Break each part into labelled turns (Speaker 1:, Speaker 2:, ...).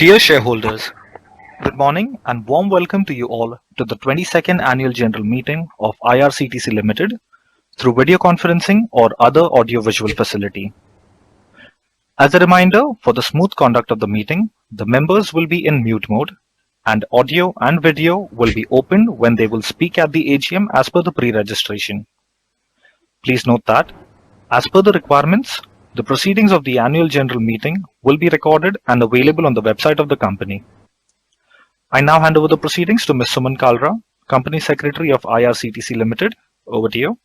Speaker 1: Dear shareholders, good morning and warm welcome to you all to the 22nd Annual General Meeting of IRCTC Limited through video conferencing or other audio-visual facility. As a reminder, for the smooth conduct of the meeting, the members will be in mute mode and audio and video will be opened when they will speak at the AGM as per the pre-registration. Please note that, as per the requirements, the proceedings of the annual general meeting will be recorded and available on the website of the company. I now hand over the proceedings to Ms. Suman Kalra, Company Secretary of IRCTC Limited. Over to you.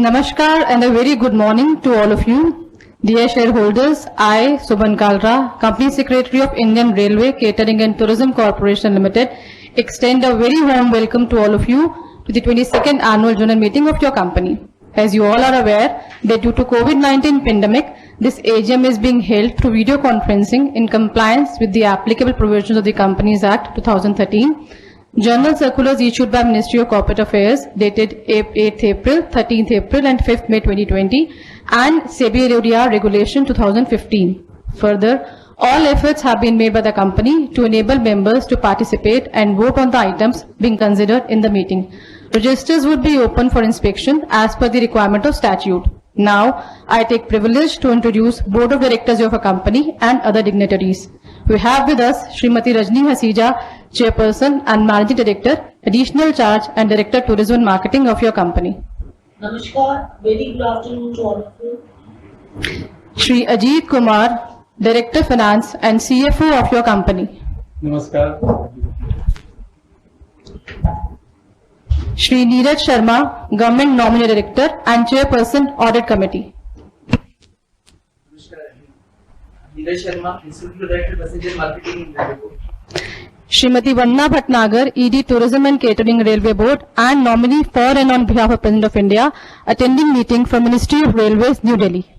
Speaker 2: Namaskar and a very good morning to all of you. Dear shareholders, I, Suman Kalra, Company Secretary of Indian Railway Catering and Tourism Corporation Limited, extend a very warm welcome to all of you to the 22nd Annual General Meeting of your company. As you all are aware that due to COVID-19 pandemic, this AGM is being held through video conferencing in compliance with the applicable provisions of the Companies Act 2013, General Circulars issued by Ministry of Corporate Affairs dated 8th April, 13th April and 5th May 2020 and SEBI ODR Regulation 2015. Further, all efforts have been made by the company to enable members to participate and vote on the items being considered in the meeting. Registers would be open for inspection as per the requirement of statute. Now, I take privilege to introduce Board of Directors of a company and other dignitaries. We have with us Srimati Rajni Hasija, Chairperson and Managing Director, Additional Charge and Director Tourism and Marketing of your company.
Speaker 3: Namaskar, very good afternoon to all of you.
Speaker 2: Shri Ajit Kumar, Director Finance and CFO of your company.
Speaker 4: Namaskar.
Speaker 2: Shri Neeraj Sharma, Government Nominee Director and Chairperson Audit Committee.
Speaker 4: Namaskar. Neeraj Sharma, Executive Director, Passenger Marketing in Railway Board.
Speaker 2: Shrimati Vanna Bhatnagar, ED Tourism and Catering Railway Board and nominee for and on behalf of President of India, attending meeting from Ministry of Railways, New Delhi.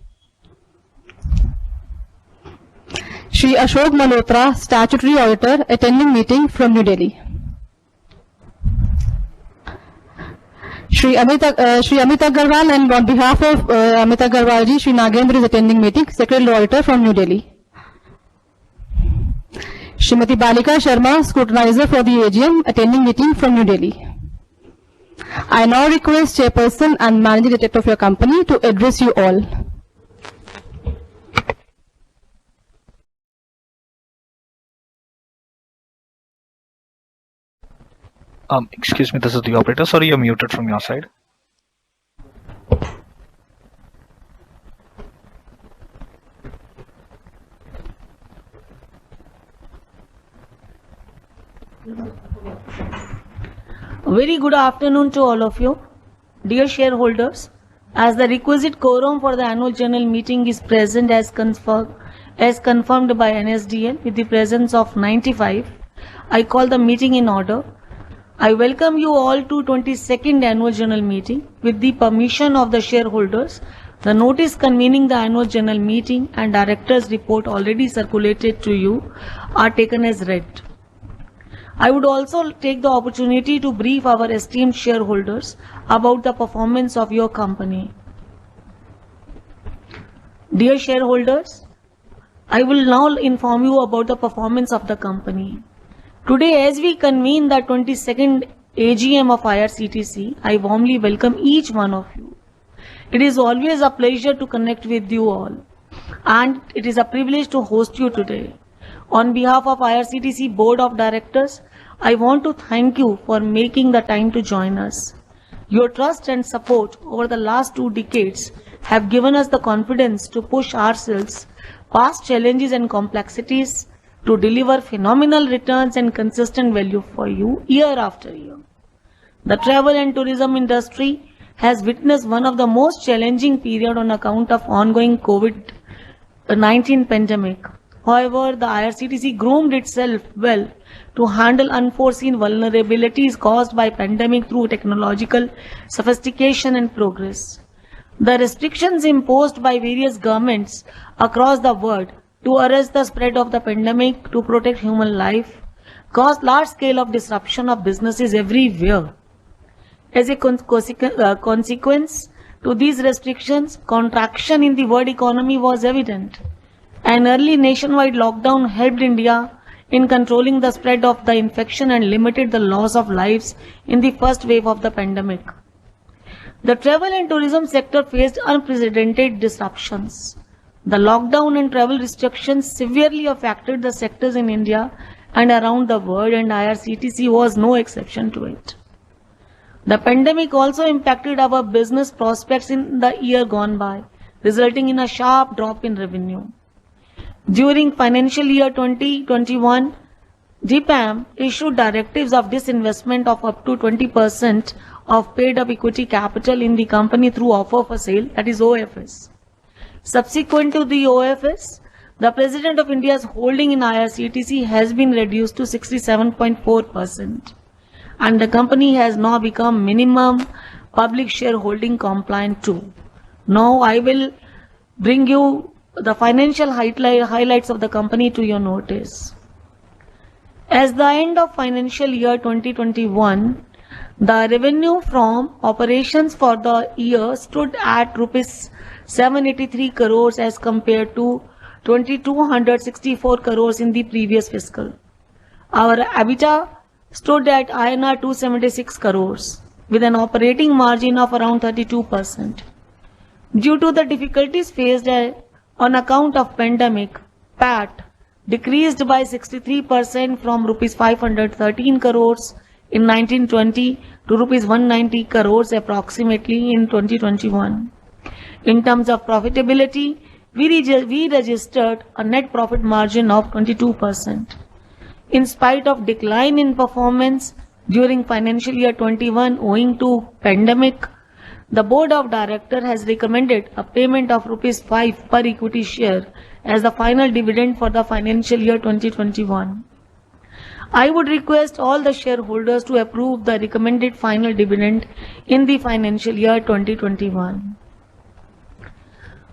Speaker 2: Shri Ashok Malhotra, Statutory Auditor, attending meeting from New Delhi. Shri Amit Agarwal, and on behalf of Amit Agarwal ji, Shri Nagendra is attending meeting, Secretary Auditor from New Delhi. Shrimati Balika Sharma, Scrutinizer for the AGM, attending meeting from New Delhi. I now request Chairperson and Managing Director of your company to address you all.
Speaker 1: Excuse me, this is the operator. Sorry, you're muted from your side.
Speaker 3: Very good afternoon to all of you. Dear shareholders, as the requisite quorum for the annual general meeting is present as confirmed by NSDL with the presence of 95, I call the meeting in order. I welcome you all to 22nd annual general meeting. With the permission of the shareholders, the notice convening the annual general meeting and directors report already circulated to you are taken as read. I would also take the opportunity to brief our esteemed shareholders about the performance of your company. Dear shareholders, I will now inform you about the performance of the company. Today, as we convene the 22nd AGM of IRCTC, I warmly welcome each one of you. It is always a pleasure to connect with you all, and it is a privilege to host you today. On behalf of IRCTC Board of Directors, I want to thank you for making the time to join us. Your trust and support over the last 2 decades have given us the confidence to push ourselves past challenges and complexities to deliver phenomenal returns and consistent value for you year after year. The travel and tourism industry has witnessed one of the most challenging periods on account of ongoing COVID-19 pandemic. However, the IRCTC groomed itself well to handle unforeseen vulnerabilities caused by pandemic through technological sophistication and progress. The restrictions imposed by various governments across the world to arrest the spread of the pandemic to protect human life caused large scale of disruption of businesses everywhere. As a consequence to these restrictions, contraction in the world economy was evident. An early nationwide lockdown helped India in controlling the spread of the infection and limited the loss of lives in the first wave of the pandemic. The travel and tourism sector faced unprecedented disruptions. The lockdown and travel restrictions severely affected the sectors in India and around the world, and IRCTC was no exception to it. The pandemic also impacted our business prospects in the year gone by, resulting in a sharp drop in revenue. During financial year 2021, DPAM issued directives of disinvestment of up to 20% of paid-up equity capital in the company through offer for sale, that is OFS. Subsequent to the OFS, the President of India's holding in IRCTC has been reduced to 67.4%, and the company has now become minimum public shareholding compliant too. Now I will bring you the financial highlights of the company to your notice. As the end of financial year 2021, the revenue from operations for the year stood at rupees 783 crores as compared to 2264 crores in the previous fiscal. Our EBITDA stood at INR 276 crores with an operating margin of around 32%. Due to the difficulties faced on account of pandemic, PAT decreased by 63% from rupees 513 crores in 1920 to rupees 190 crores approximately in 2021. In terms of profitability, we registered a net profit margin of 22%. In spite of decline in performance during financial year 21 owing to pandemic, the Board of Directors has recommended a payment of rupees 5 per equity share as the final dividend for the financial year 2021. I would request all the shareholders to approve the recommended final dividend in the financial year 2021.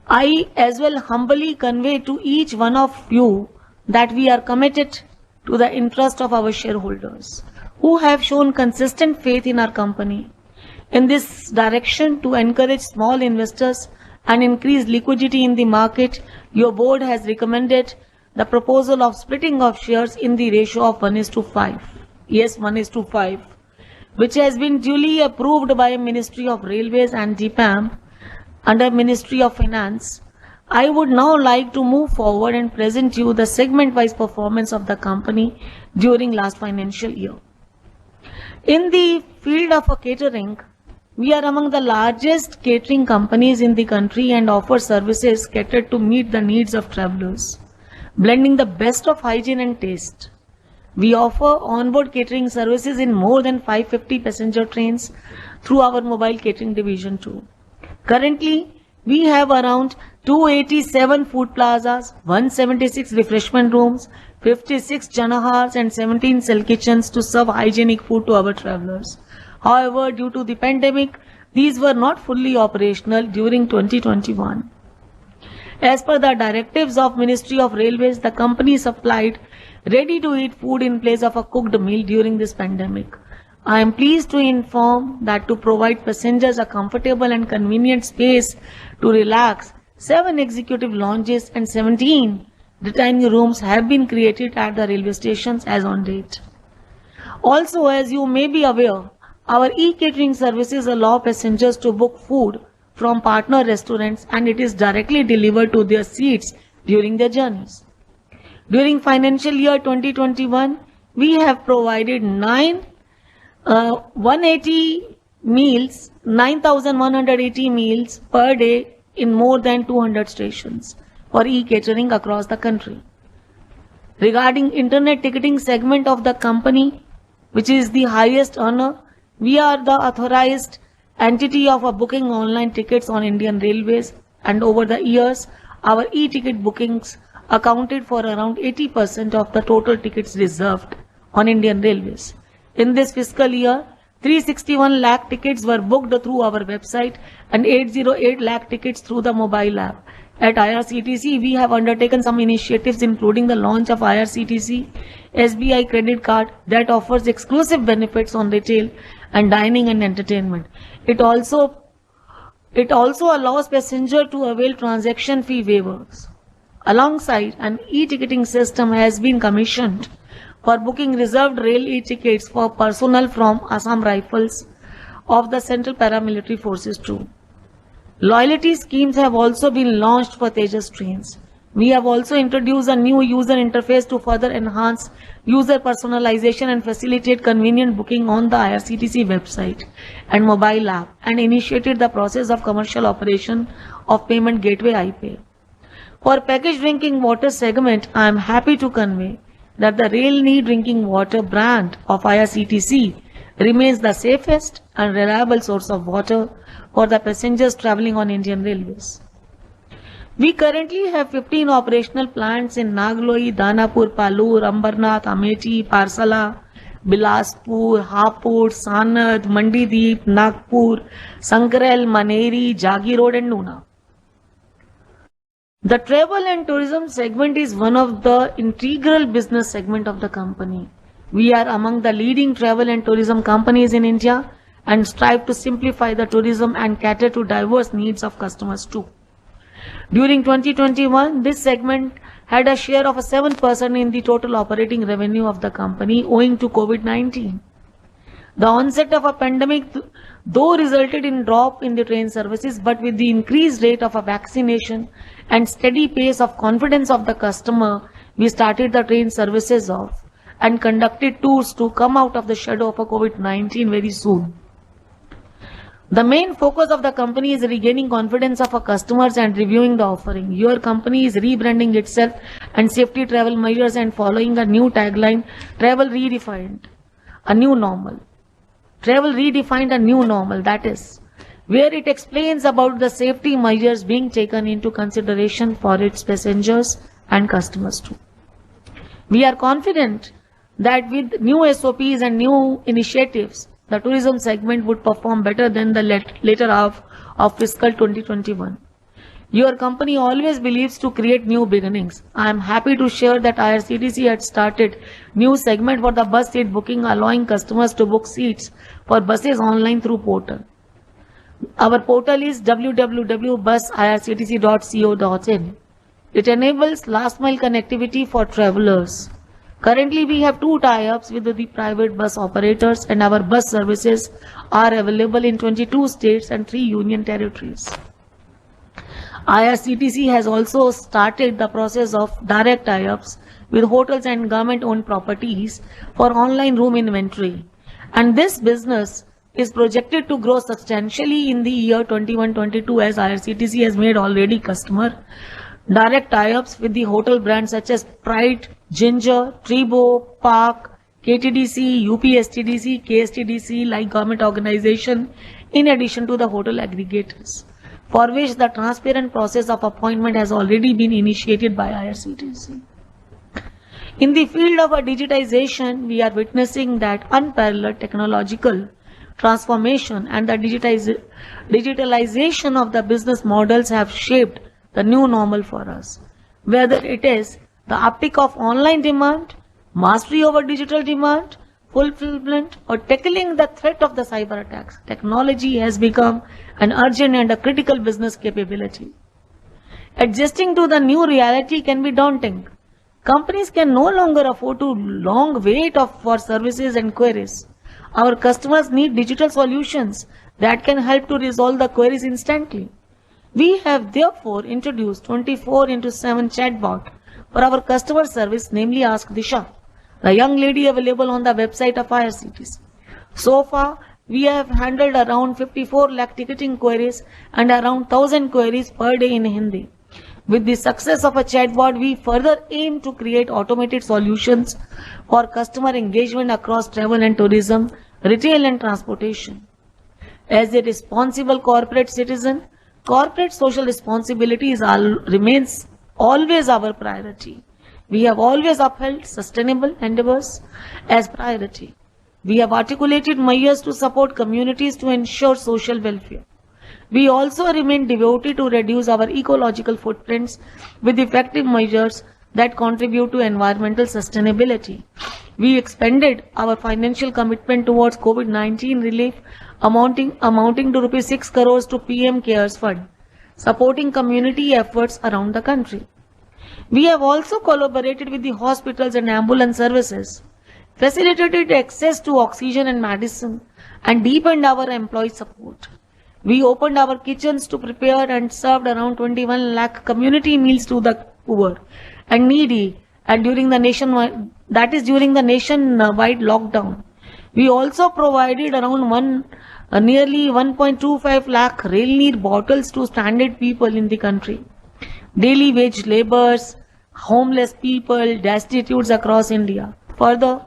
Speaker 3: I as well humbly convey to each one of you that we are committed to the interest of our shareholders who have shown consistent faith in our company. In this direction, to encourage small investors and increase liquidity in the market, your board has recommended the proposal of splitting of shares in the ratio of 1:5. Yes, 1:5, which has been duly approved by Ministry of Railways and DPAM under Ministry of Finance. I would now like to move forward and present you the segment-wise performance of the company during last financial year. In the field of catering, we are among the largest catering companies in the country and offer services catered to meet the needs of travelers, blending the best of hygiene and taste. We offer onboard catering services in more than 550 passenger trains through our mobile catering division too. Currently, we have around 287 food plazas, 176 refreshment rooms, 56 janahars and 17 cell kitchens to serve hygienic food to our travelers. However, due to the pandemic, these were not fully operational during 2021. As per the directives of Ministry of Railways, the company supplied ready-to-eat food in place of a cooked meal during this pandemic. I am pleased to inform that to provide passengers a comfortable and convenient space to relax, 7 executive lounges and 17 dining rooms have been created at the railway stations as on date. Also, as you may be aware, our e-catering services allow passengers to book food from partner restaurants and it is directly delivered to their seats during their journeys. During financial year 2021, we have provided 9,180 meals per day in more than 200 stations for e-catering across the country. Regarding internet ticketing segment of the company, which is the highest earner, we are the authorized entity of booking online tickets on Indian Railways, and over the years, our e-ticket bookings accounted for around 80% of the total tickets reserved on Indian Railways. In this fiscal year, 361 lakh tickets were booked through our website and 808 lakh tickets through the mobile app. At IRCTC, we have undertaken some initiatives including the launch of IRCTC SBI credit card that offers exclusive benefits on retail and dining and entertainment. It also allows passengers to avail transaction fee waivers. Alongside, an e-ticketing system has been commissioned for booking reserved rail e-tickets for personnel from Assam Rifles of the Central Paramilitary Forces too. Loyalty schemes have also been launched for Tejas trains. We have also introduced a new user interface to further enhance user personalization and facilitate convenient booking on the IRCTC website and mobile app, and initiated the process of commercial operation of payment gateway iPay. For packaged drinking water segment, I am happy to convey that the Rail Need Drinking Water brand of IRCTC remains the safest and reliable source of water for the passengers traveling on Indian Railways. We currently have 15 operational plants in Nagloi, Danapur, Palur, Ambarnath, Amethi, Parsala, Bilaspur, Hapur, Sanad, Mandideep, Nagpur, Sankarel, Maneri, Jagi Road and Nuna. The travel and tourism segment is one of the integral business segment of the company. We are among the leading travel and tourism companies in India and strive to simplify the tourism and cater to diverse needs of customers too. During 2021, this segment had a share of 7% in the total operating revenue of the company owing to COVID-19. The onset of a pandemic though resulted in drop in the train services, but with the increased rate of a vaccination and steady pace of confidence of the customer, we started the train services off and conducted tours to come out of the shadow of a COVID-19 very soon. The main focus of the company is regaining confidence of our customers and reviewing the offering. Your company is rebranding itself and safety travel measures and following a new tagline, Travel Redefined, a new normal. Travel Redefined, a new normal, that is, where it explains about the safety measures being taken into consideration for its passengers and customers too. We are confident that with new SOPs and new initiatives, the tourism segment would perform better than the later half of fiscal 2021. Your company always believes to create new beginnings. I am happy to share that IRCTC had started new segment for the bus seat booking, allowing customers to book seats for buses online through portal. Our portal is www.busirctc.co.in. It enables last mile connectivity for travelers. Currently, we have 2 tie-ups with the private bus operators, and our bus services are available in 22 states and 3 union territories. IRCTC has also started the process of direct tie-ups with hotels and government-owned properties for online room inventory. And this business is projected to grow substantially in the year 21-22 as IRCTC has made already customer direct tie-ups with the hotel brands such as Pride, Ginger, Tribo, Park, KTDC, UPSTDC, KSTDC like government organization, in addition to the hotel aggregators, for which the transparent process of appointment has already been initiated by IRCTC. In the field of digitization, we are witnessing that unparalleled technological transformation and the digitalization of the business models have shaped the new normal for us. Whether it is the uptick of online demand, mastery over digital demand, fulfillment, or tackling the threat of the cyber attacks, technology has become an urgent and a critical business capability. Adjusting to the new reality can be daunting. Companies can no longer afford to long wait for services and queries. Our customers need digital solutions that can help to resolve the queries instantly. We have therefore introduced 24/7 chatbot for our customer service, namely Ask Disha, the young lady available on the website of IRCTC. So far, we have handled around 54 lakh ticketing queries and around 1000 queries per day in Hindi. With the success of a chatbot, we further aim to create automated solutions for customer engagement across travel and tourism, retail and transportation. As a responsible corporate citizen, corporate social responsibility remains always our priority. We have always upheld sustainable endeavors as priority. We have articulated measures to support communities to ensure social welfare. We also remain devoted to reduce our ecological footprints with effective measures that contribute to environmental sustainability. We expanded our financial commitment towards COVID-19 relief amounting to Rs 6 crores to PM CARES Fund, supporting community efforts around the country. We have also collaborated with the hospitals and ambulance services, facilitated access to oxygen and medicine, and deepened our employee support. We opened our kitchens to prepare and served around 21 lakh community meals to the poor and needy, and during the nationwide lockdown. We also provided around nearly 1.25 lakh rail neer bottles to stranded people in the country, daily wage laborers, homeless people, destitutes across India. Further,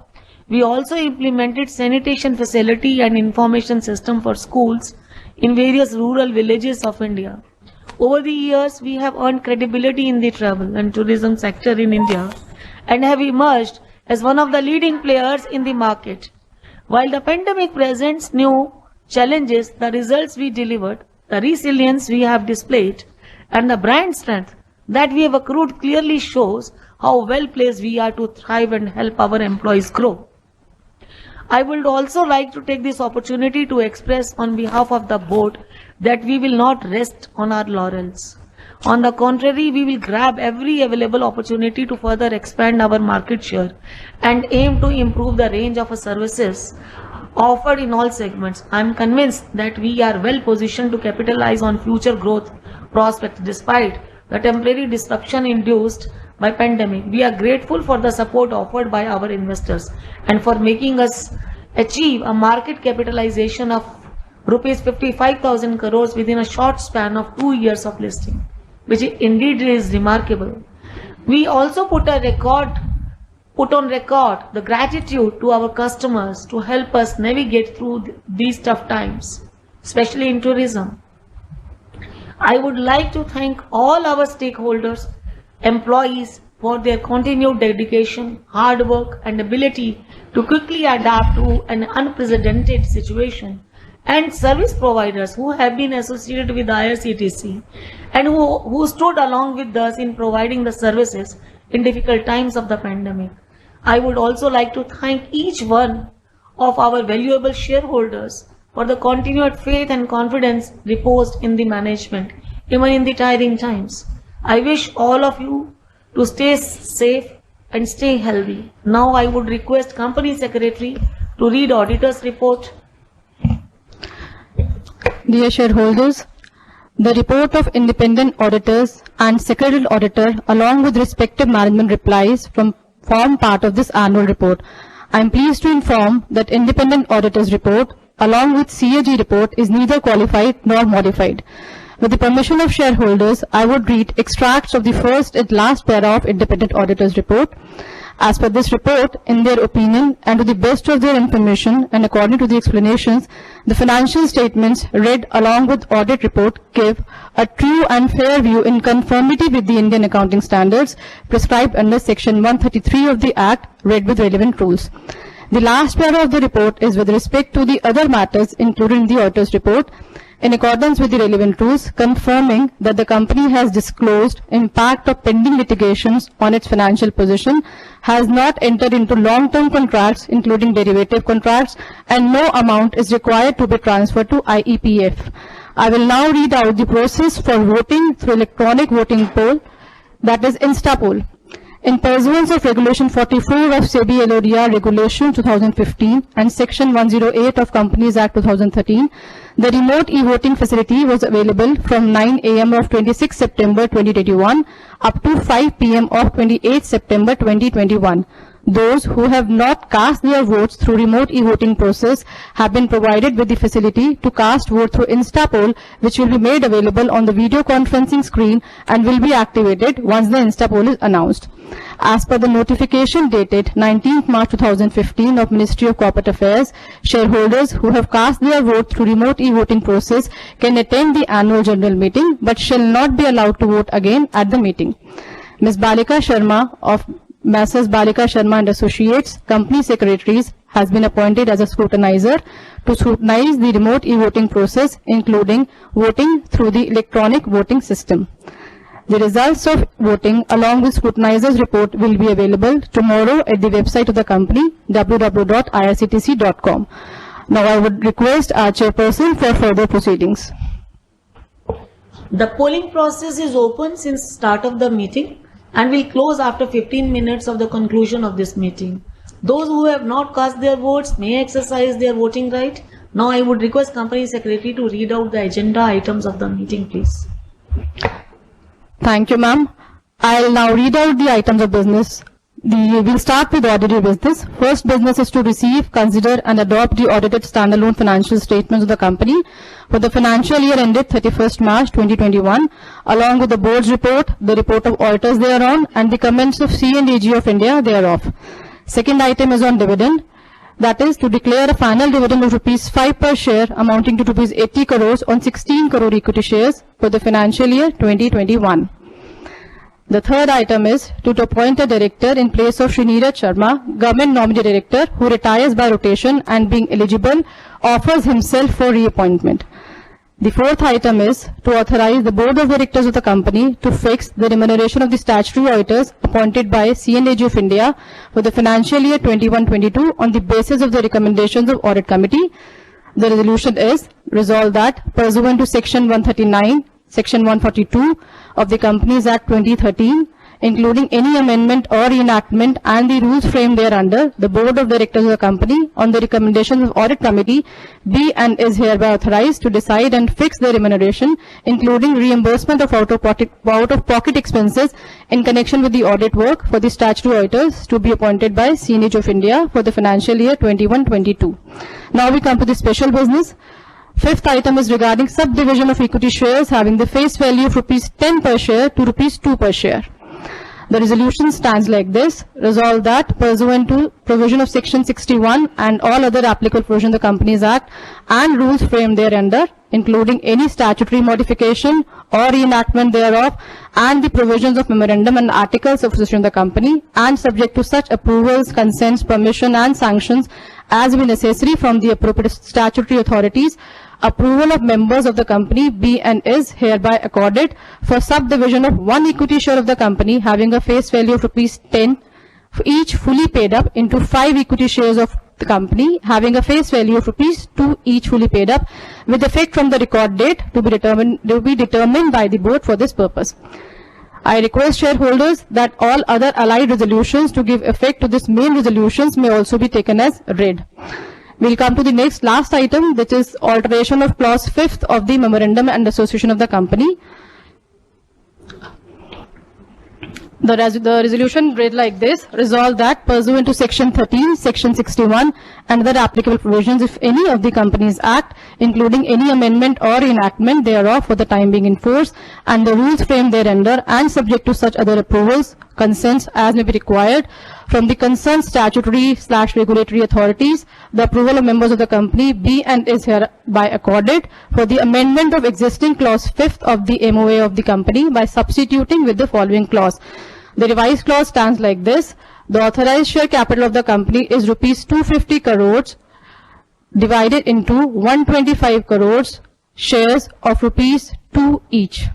Speaker 3: we also implemented sanitation facility and information system for schools in various rural villages of India. Over the years, we have earned credibility in the travel and tourism sector in India and have emerged as one of the leading players in the market. While the pandemic presents new challenges, the results we delivered, the resilience we have displayed, and the brand strength that we have accrued clearly shows how well placed we are to thrive and help our employees grow. I would also like to take this opportunity to express on behalf of the board that we will not rest on our laurels. On the contrary, we will grab every available opportunity to further expand our market share and aim to improve the range of services offered in all segments. I am convinced that we are well positioned to capitalize on future growth prospects despite the temporary disruption induced by pandemic. We are grateful for the support offered by our investors and for making us achieve a market capitalization of rupees 55,000 crores within a short span of 2 years of listing, which indeed is remarkable. We also put on record the gratitude to our customers to help us navigate through these tough times, especially in tourism. I would like to thank all our stakeholders, employees for their continued dedication, hard work and ability to quickly adapt to an unprecedented situation, and service providers who have been associated with IRCTC and who stood along with us in providing the services in difficult times of the pandemic. I would also like to thank each one of our valuable shareholders for the continued faith and confidence reposed in the management, even in the tiring times. I wish all of you to stay safe and stay healthy. Now I would request Company Secretary to read Auditor's report.
Speaker 2: Dear shareholders, the report of independent auditors and secretarial auditor along with respective management replies form part of this annual report. I am pleased to inform that independent auditor's report along with CAG report is neither qualified nor modified. With the permission of shareholders, I would read extracts of the first and last para of independent auditor's report. As per this report, in their opinion and to the best of their information and according to the explanations, the financial statements read along with audit report give a true and fair view in conformity with the Indian accounting standards prescribed under section 133 of the Act read with relevant rules. The last para of the report is with respect to the other matters included in the auditor's report in accordance with the relevant rules, confirming that the company has disclosed impact of pending litigations on its financial position, has not entered into long-term contracts including derivative contracts, and no amount is required to be transferred to IEPF. I will now read out the process for voting through electronic voting poll, that is InstaPoll. In pursuance of Regulation 44 of SEBI LODR Regulation 2015 and Section 108 of Companies Act 2013, the remote e-voting facility was available from 9 a.m. of 26 September 2021 up to 5 p.m. of 28 September 2021. Those who have not cast their votes through remote e-voting process have been provided with the facility to cast vote through InstaPoll, which will be made available on the video conferencing screen and will be activated once the InstaPoll is announced. As per the notification dated 19th March 2015 of Ministry of Corporate Affairs, shareholders who have cast their vote through remote e-voting process can attend the annual general meeting but shall not be allowed to vote again at the meeting. Ms. Balika Sharma of Messrs. Balika Sharma and Associates, Company Secretaries, has been appointed as a scrutinizer to scrutinize the remote e-voting process, including voting through the electronic voting system. The results of voting along with scrutinizer's report will be available tomorrow at the website of the company, www.irctc.com. Now I would request our chairperson for further proceedings.
Speaker 3: The polling process is open since start of the meeting, and will close after 15 minutes of the conclusion of this meeting. Those who have not cast their votes may exercise their voting right. Now I would request Company Secretary to read out the agenda items of the meeting, please.
Speaker 2: Thank you, ma'am. I'll now read out the items of business. We'll start with audited business. First business is to receive, consider and adopt the audited standalone financial statements of the company for the financial year ended 31st March 2021, along with the board's report, the report of auditors thereon, and the comments of C&AG of India thereof. Second item is on dividend. That is to declare a final dividend of rupees 5 per share amounting to rupees 80 crores on 16 crore equity shares for the financial year 2021. The third item is to appoint a director in place of Sriniraj Sharma, government nominee director, who retires by rotation and being eligible offers himself for reappointment. The fourth item is to authorize the board of directors of the company to fix the remuneration of the statutory auditors appointed by C&AG of India for the financial year 21-22 on the basis of the recommendations of audit committee. The resolution is resolved that pursuant to section 139, section 142 of the Companies Act 2013, including any amendment or reenactment and the rules framed thereunder, the board of directors of the company, on the recommendations of audit committee, be and is hereby authorized to decide and fix the remuneration, including reimbursement of out-of-pocket expenses in connection with the audit work for the statutory auditors to be appointed by C&AG of India for the financial year 21-22. Now we come to the special business. Fifth item is regarding subdivision of equity shares having the face value of rupees 10 per share to rupees 2 per share. The resolution stands like this. Resolved that pursuant to provision of section 61 and all other applicable provisions of the Companies Act and rules framed thereunder, including any statutory modification or reenactment thereof, and the provisions of memorandum and articles of association of the company, and subject to such approvals, consents, permission and sanctions as be necessary from the appropriate statutory authorities, approval of members of the company be and is hereby accorded for subdivision of one equity share of the company having a face value of rupees 10, each fully paid up into 5 equity shares of the company having a face value of rupees 2 each fully paid up, with effect from the record date to be determined by the board for this purpose. I request shareholders that all other allied resolutions to give effect to this main resolutions may also be taken as read. We'll come to the last item, which is alteration of clause 5th of the memorandum and association of the company. The resolution read like this. Resolved that pursuant to section 13, section 61 and other applicable provisions, if any, of the Companies Act, including any amendment or enactment thereof for the time being in force, and the rules framed thereunder, and subject to such other approvals, consents as may be required from the concerned statutory/regulatory authorities, the approval of members of the company be and is hereby accorded for the amendment of existing clause 5th of the MOA of the company by substituting with the following clause. The revised clause stands like this. The authorized share capital of the company is rupees 250 crores divided into 125 crores shares of rupees 2 each.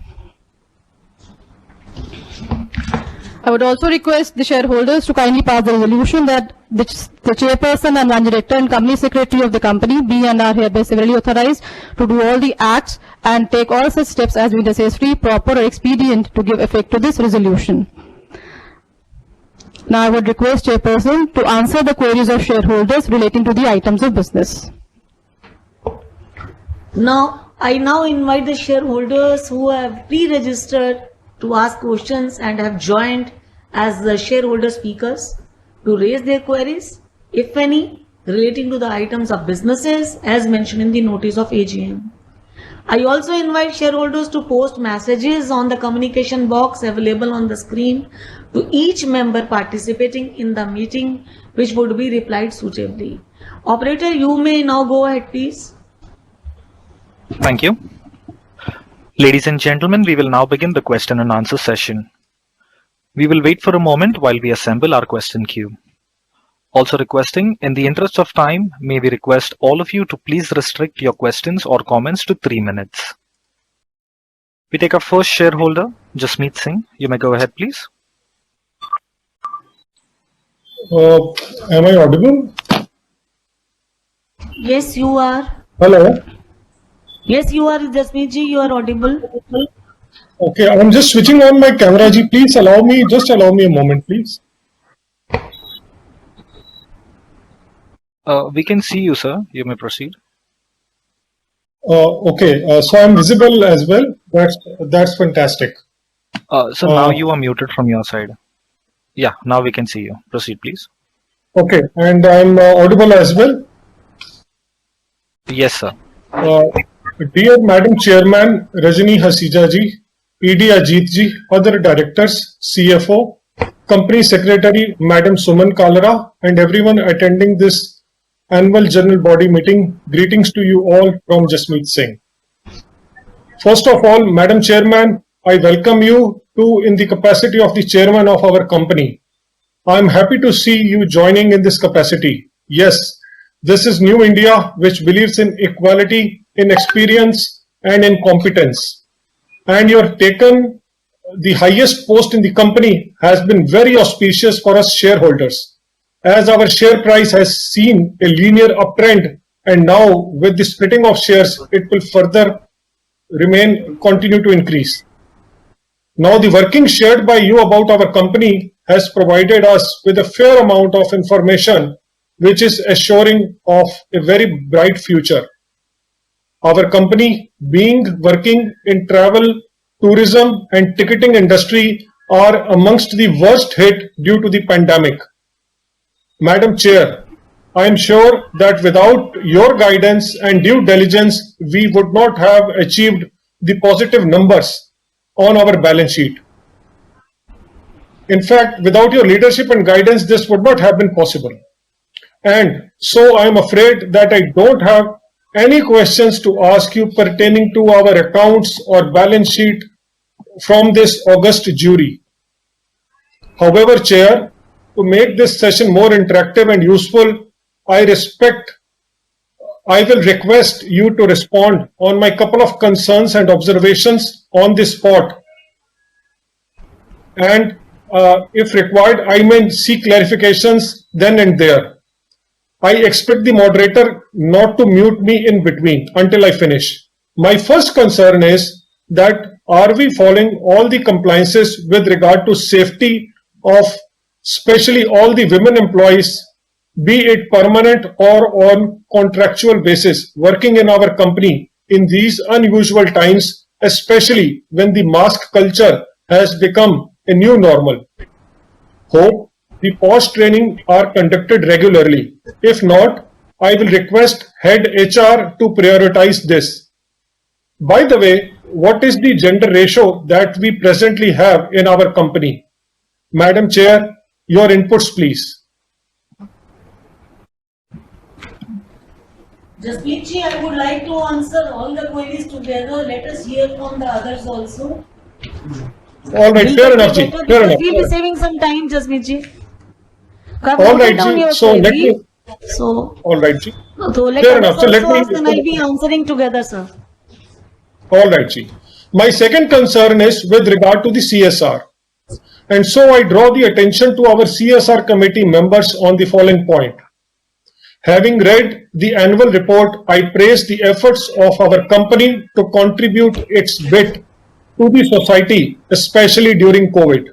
Speaker 2: I would also request the shareholders to kindly pass the resolution that the chairperson and one director and company secretary of the company be and are hereby severally authorized to do all the acts and take all such steps as be necessary, proper or expedient to give effect to this resolution. Now I would request chairperson to answer the queries of shareholders relating to the items of business.
Speaker 3: I now invite the shareholders who have pre-registered to ask questions and have joined as the shareholder speakers to raise their queries, if any, relating to the items of businesses as mentioned in the notice of AGM. I also invite shareholders to post messages on the communication box available on the screen to each member participating in the meeting, which would be replied suitably. Operator, you may now go ahead, please.
Speaker 1: Thank you. Ladies and gentlemen, we will now begin the question and answer session. We will wait for a moment while we assemble our question queue. Also requesting, in the interest of time, may we request all of you to please restrict your questions or comments to 3 minutes. We take our first shareholder, Jasmeet Singh. You may go ahead, please.
Speaker 5: Am I audible?
Speaker 3: Yes, you are.
Speaker 5: Hello.
Speaker 3: Yes, you are, Jasmeet ji, you are audible.
Speaker 5: Okay, I'm just switching on my camera. Ji, please just allow me a moment, please.
Speaker 1: We can see you, sir. You may proceed.
Speaker 5: Okay, so I'm visible as well. That's fantastic.
Speaker 1: So now you are muted from your side. Yeah, now we can see you. Proceed, please.
Speaker 5: Okay, and I'm audible as well.
Speaker 1: Yes, sir.
Speaker 5: Dear Madam Chairman Rajni Hasija ji, ED Ajit ji, other directors, CFO, Company Secretary Madam Suman Kalra, and everyone attending this annual general body meeting, greetings to you all from Jasmeet Singh. First of all, Madam Chairman, I welcome you in the capacity of the chairman of our company. I am happy to see you joining in this capacity. Yes, this is New India, which believes in equality, in experience, and in competence. And you have taken the highest post in the company has been very auspicious for us shareholders, as our share price has seen a linear uptrend, and now with the splitting of shares, it will further continue to increase. Now, the working shared by you about our company has provided us with a fair amount of information, which is assuring of a very bright future. Our company, being working in travel, tourism, and ticketing industry, are amongst the worst hit due to the pandemic. Madam Chair, I am sure that without your guidance and due diligence, we would not have achieved the positive numbers on our balance sheet. In fact, without your leadership and guidance, this would not have been possible. And so I am afraid that I don't have any questions to ask you pertaining to our accounts or balance sheet from this august jury. However, Chair, to make this session more interactive and useful, I will request you to respond on my couple of concerns and observations on the spot. And if required, I may seek clarifications then and there. I expect the moderator not to mute me in between until I finish. My first concern is that are we following all the compliances with regard to safety of especially all the women employees, be it permanent or on contractual basis, working in our company in these unusual times, especially when the mask culture has become a new normal. Hope the post training are conducted regularly. If not, I will request head HR to prioritize this. By the way, what is the gender ratio that we presently have in our company? Madam Chair, your inputs please.
Speaker 3: Jasmeet ji, I would like to answer all the queries together. Let us hear from the others also.
Speaker 5: All right, fair enough, Ji. Fair enough.
Speaker 3: We'll be saving some time, Jasmeet ji.
Speaker 5: All right, Ji. So let me. All right, Ji.
Speaker 3: So let
Speaker 5: fair
Speaker 3: us
Speaker 5: enough. So let me.
Speaker 3: and I'll be answering together, sir.
Speaker 5: All right, Ji. My second concern is with regard to the CSR. And so I draw the attention to our CSR committee members on the following point. Having read the annual report, I praise the efforts of our company to contribute its bit to the society, especially during COVID.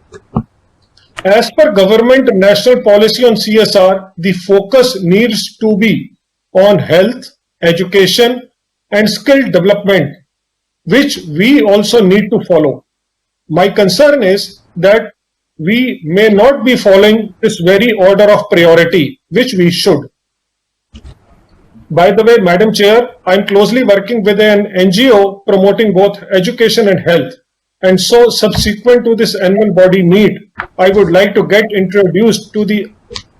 Speaker 5: As per government national policy on CSR, the focus needs to be on health, education, and skill development, which we also need to follow. My concern is that we may not be following this very order of priority, which we should. By the way, Madam Chair, I am closely working with an NGO promoting both education and health. And so subsequent to this annual body meet, I would like to get introduced to the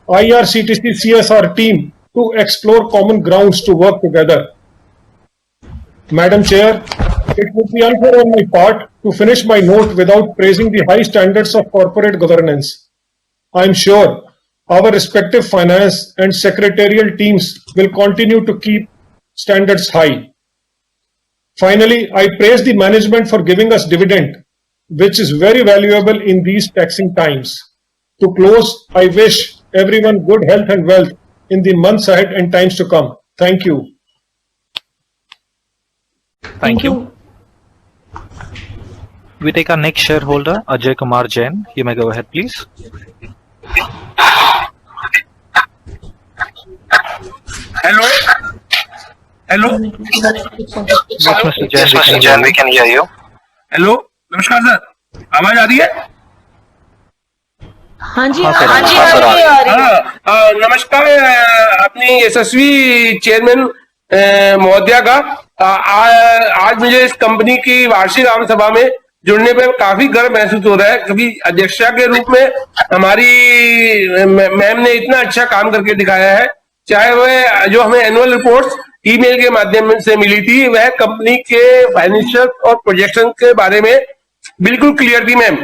Speaker 5: IRCTC CSR team to explore common grounds to work together. Madam Chair, it would be unfair on my part to finish my note without praising the high standards of corporate governance. I am sure our respective finance and secretarial teams will continue to keep standards high. Finally, I praise the management for giving us dividend, which is very valuable in these taxing times. To close, I wish everyone good health and wealth in the months ahead and times to come. Thank you.
Speaker 1: Thank you. We take our next shareholder, Ajay Kumar Jain. You may go ahead, please.
Speaker 6: Hello hello
Speaker 1: Yes, Mr. Jain, we can hear you.
Speaker 6: Hello नमस्कार sir, आवाज आ रही है?
Speaker 3: हाँ जी
Speaker 1: हाँ, sir,
Speaker 3: हाँ जी
Speaker 1: हाँ, sir,
Speaker 3: हाँ जी आ रही है।
Speaker 6: नमस्कार अपनी यशस्वी चेयरमैन महोदया का आज मुझे इस कंपनी की वार्षिक आम सभा में जुड़ने पर काफी गर्व महसूस हो रहा है, क्योंकि अध्यक्षा के रूप में हमारी मैम ने इतना अच्छा काम करके दिखाया है। चाहे वह जो हमें एनुअल रिपोर्ट्स ईमेल के माध्यम से मिली थी, वह कंपनी के फाइनेंशियल और प्रोजेक्शन के बारे में बिल्कुल क्लियर थी मैम।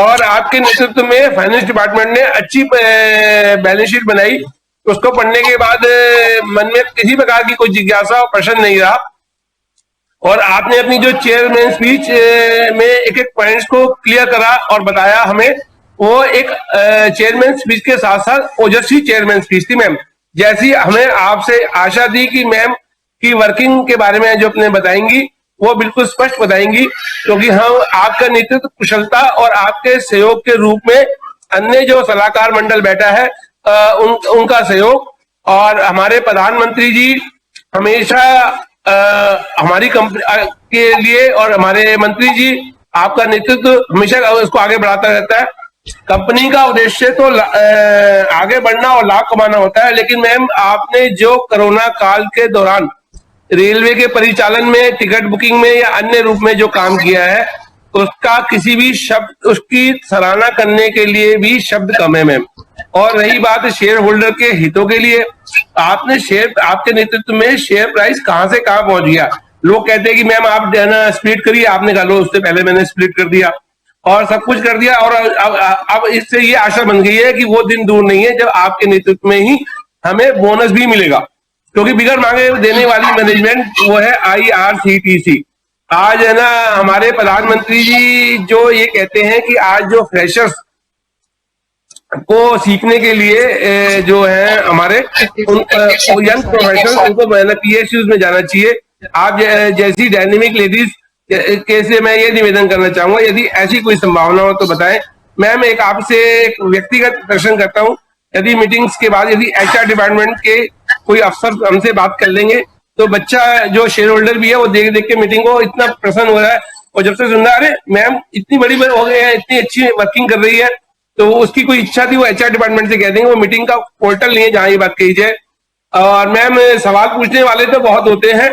Speaker 6: और आपके नेतृत्व में फाइनेंस डिपार्टमेंट ने अच्छी बैलेंस शीट बनाई। उसको पढ़ने के बाद मन में किसी प्रकार की कोई जिज्ञासा और प्रश्न नहीं रहा। और आपने अपनी जो चेयरमैन स्पीच में एक एक पॉइंट्स को क्लियर करा और बताया हमें, वो एक चेयरमैन स्पीच के साथ साथ ओजस्वी चेयरमैन स्पीच थी मैम। जैसी हमें आपसे आशा थी कि मैम की वर्किंग के बारे में जो अपने बताएंगी वो बिल्कुल स्पष्ट बताएंगी, क्योंकि हम आपका नेतृत्व कुशलता और आपके सहयोग के रूप में अन्य जो सलाहकार मंडल बैठा है उनका सहयोग, और हमारे प्रधानमंत्री जी हमेशा हमारी कंपनी के लिए और हमारे मंत्री जी आपका नेतृत्व हमेशा उसको आगे बढ़ाता रहता है। कंपनी का उद्देश्य तो आगे बढ़ना और लाभ कमाना होता है, लेकिन मैम आपने जो कोरोना काल के दौरान रेलवे के परिचालन में, टिकट बुकिंग में या अन्य रूप में जो काम किया है, उसका किसी भी शब्द, उसकी सराहना करने के लिए भी शब्द कम है मैम। और रही बात शेयर होल्डर के हितों के लिए, आपके नेतृत्व में शेयर प्राइस कहां से कहां पहुंच गया। लोग कहते हैं कि मैम आप स्प्लिट करिए, आपने कहा लो उससे पहले मैंने स्प्लिट कर दिया और सब कुछ कर दिया। और अब इससे ये आशा बन गई है कि वो दिन दूर नहीं है जब आपके नेतृत्व में ही हमें बोनस भी मिलेगा, क्योंकि बिगड़ मांगे देने वाली मैनेजमेंट वो है IRCTC। आज है ना हमारे प्रधानमंत्री जी जो ये कहते हैं कि आज जो फ्रेशर्स को सीखने के लिए जो है हमारे यंग प्रोफेशनल्स, उनको PSUs में जाना चाहिए। आप जैसी डायनेमिक लेडीज कैसे, मैं ये निवेदन करना चाहूंगा, यदि ऐसी कोई संभावना हो तो बताएं। मैम एक आपसे एक व्यक्तिगत प्रश्न करता हूं, यदि मीटिंग्स के बाद यदि HR डिपार्टमेंट के कोई अफसर हमसे बात कर लेंगे तो बच्चा जो शेयर होल्डर भी है वो देख देख के मीटिंग को इतना प्रसन्न हो रहा है, और जब से सुन रहा है अरे मैम इतनी बड़ी हो गई है, इतनी अच्छी वर्किंग कर रही है, तो उसकी कोई इच्छा थी वो HR डिपार्टमेंट से कह देंगे। वो मीटिंग का पोर्टल नहीं है जहां ये बात कही जाए। और मैम सवाल पूछने वाले तो बहुत होते हैं,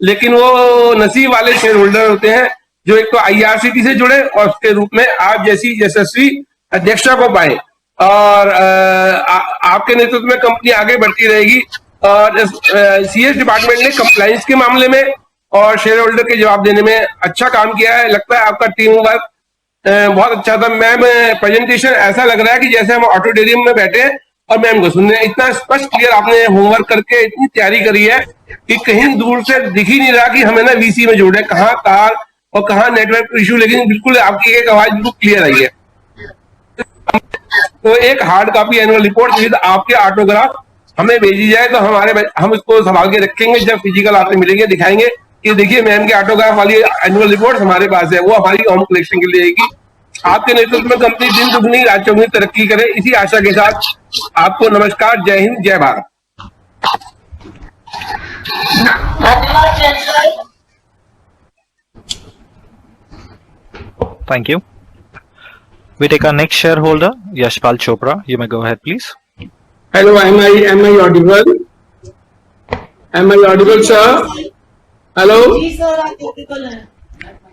Speaker 6: लेकिन वो नसीब वाले शेयर होल्डर होते हैं जो एक तो IRCTC से जुड़े और उसके रूप में आप जैसी यशस्वी अध्यक्षा को पाए। और आपके नेतृत्व में कंपनी आगे बढ़ती रहेगी। और CS डिपार्टमेंट ने कंप्लायंस के मामले में और शेयर होल्डर के जवाब देने में अच्छा काम किया है। लगता है आपका टीम वर्क बहुत अच्छा था मैम। प्रेजेंटेशन ऐसा लग रहा है कि जैसे हम ऑडिटोरियम में बैठे हैं और मैम को सुन रहे हैं। इतना स्पष्ट क्लियर आपने होमवर्क करके इतनी तैयारी करी है कि कहीं दूर से दिख ही नहीं रहा कि हमें ना VC में जोड़े, कहाँ तार और कहाँ नेटवर्क इश्यू, लेकिन बिल्कुल आपकी एक आवाज बिल्कुल क्लियर आई है। तो एक hard copy annual report with आपके ऑटोग्राफ हमें भेजी जाए तो हम इसको संभाल के रखेंगे। जब फिजिकल आपसे मिलेंगे दिखाएंगे कि देखिए मैम के ऑटोग्राफ वाली एनुअल रिपोर्ट हमारे पास है, वो हमारी होम कलेक्शन के लिए आएगी। आपके नेतृत्व में कंपनी दिन दुगनी रात चौगुनी तरक्की करे, इसी आशा के साथ आपको नमस्कार, जय हिंद, जय Bharat.
Speaker 1: Thank you. We take our next shareholder, Yashpal Chopra. You may go ahead, please.
Speaker 7: Hello, am I audible? Am I audible, sir? Hello?
Speaker 3: जी सर आप ऑडिबल हैं।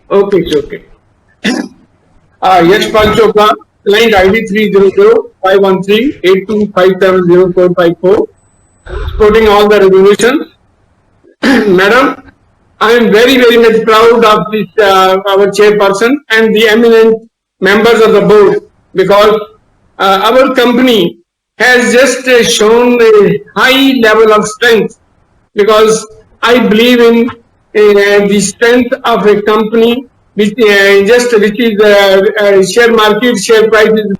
Speaker 7: Okay, it's okay. Yashpal Chopra, client ID 300-513-82570454, supporting all the resolutions. Madam, I am very, very much proud of this, our chairperson and the eminent members of the board, because our company has just shown a high level of strength, because I believe in the strength of a company which is share market, share price is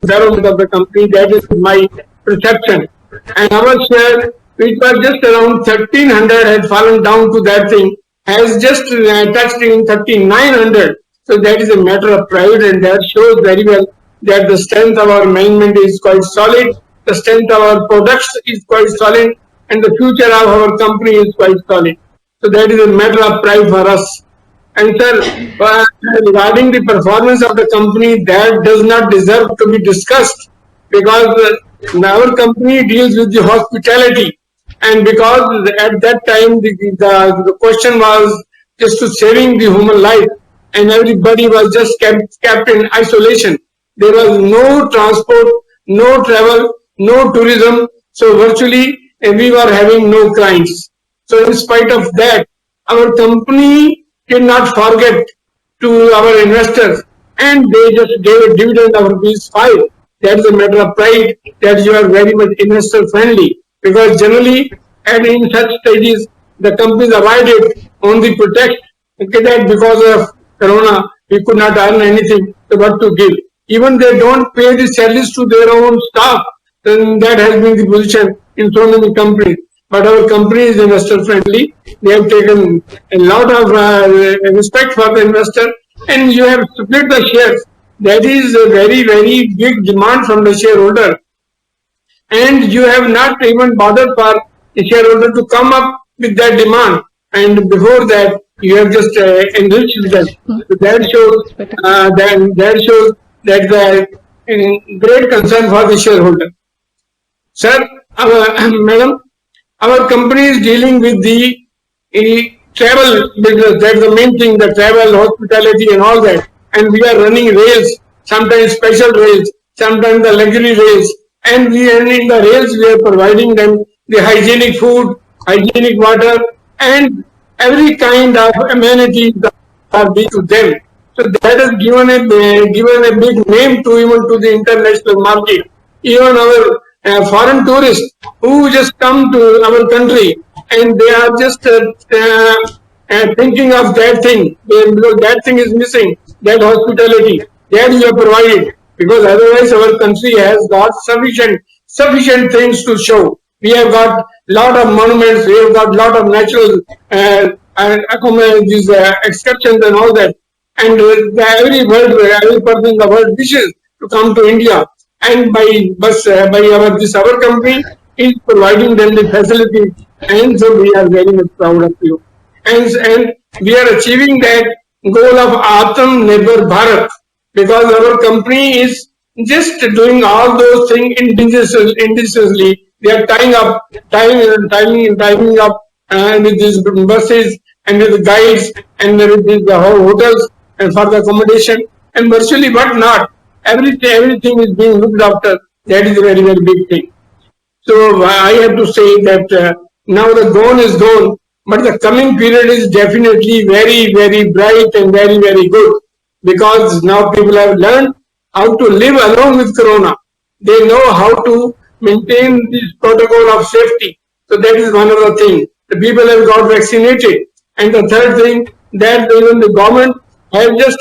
Speaker 7: development of the company. That is my perception. And our share, which was just around 1300, has fallen down to that thing, has just touched in 3900. So that is a matter of pride, and that shows very well that the strength of our management is quite solid, the strength of our products is quite solid, and the future of our company is quite solid. So that is a matter of pride for us. And sir, regarding the performance of the company, that does not deserve to be discussed, because our company deals with the hospitality, and because at that time the question was just to saving the human life, and everybody was just kept in isolation. There was no transport, no travel, no tourism, so virtually we were having no clients. So in spite of that, our company did not forget to our investors, and they just gave a dividend of ₹5. That is a matter of pride that you are very much investor friendly, because generally and in such stages the companies avoided on the protect, okay, that because of corona we could not earn anything, so what to give. Even they don't pay the salaries to their own staff, then that has been the position in so many companies. But our company is investor friendly. They have taken a lot of respect for the investor, and you have split the shares. That is a very, very big demand from the shareholder. And you have not even bothered for the shareholder to come up with that demand. And before that, you have just enriched them. So that shows that the great concern for the shareholder. Sir, madam, our company is dealing with the travel business. That's the main thing, the travel, hospitality and all that. And we are running rails, sometimes special rails, sometimes the luxury rails. And in the rails, we are providing them the hygienic food, hygienic water, and every kind of amenities are being to them. So that has given a big name to even to the international market. Even our foreign tourists who just come to our country, and they are just thinking of that thing. That thing is missing, that hospitality that we have provided, because otherwise our country has got sufficient things to show. We have got lot of monuments, we have got lot of natural these excursions and all that. And every person in the world wishes to come to India, and by our company is providing them the facilities, and so we are very much proud of you. And we are achieving that goal of Atmanirbhar Bharat, because our company is just doing all those things indigenously. They are tying up with these buses and with the guides and with these hotels and for the accommodation and virtually what not. Everything is being looked after. That is a very, very big thing. So I have to say that now the gone is gone, but the coming period is definitely very, very bright and very, very good, because now people have learned how to live along with corona. They know how to maintain this protocol of safety. So that is one of the things. The people have got vaccinated. And the third thing, that even the government have just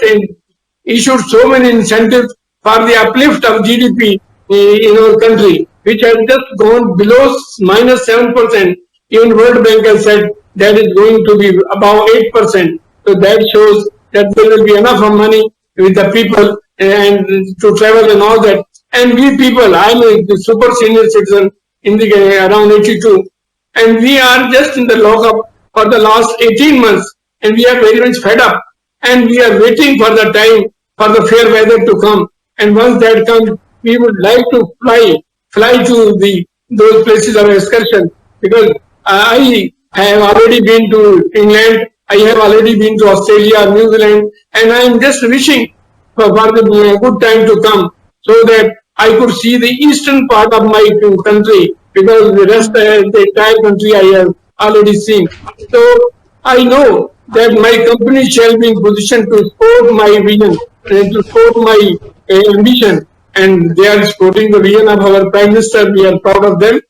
Speaker 7: issued so many incentives for the uplift of GDP in our country, which has just gone below -7%. Even World Bank has said that is going to be above 8%. So that shows that there will be enough of money with the people and to travel and all that. And we people, I'm a super senior citizen in the around 82, and we are just in the lockup for the last 18 months, and we are very much fed up, and we are waiting for the time for the fair weather to come. And once that comes, we would like to fly to those places of excursion, because I have already been to England, I have already been to Australia, New Zealand, and I am just wishing for the good time to come, so that I could see the eastern part of my country, because the rest, the entire country I have already seen. So I know that my company shall be in position to support my vision and to support my ambition, and they are supporting the vision of our Prime Minister. We are proud of them.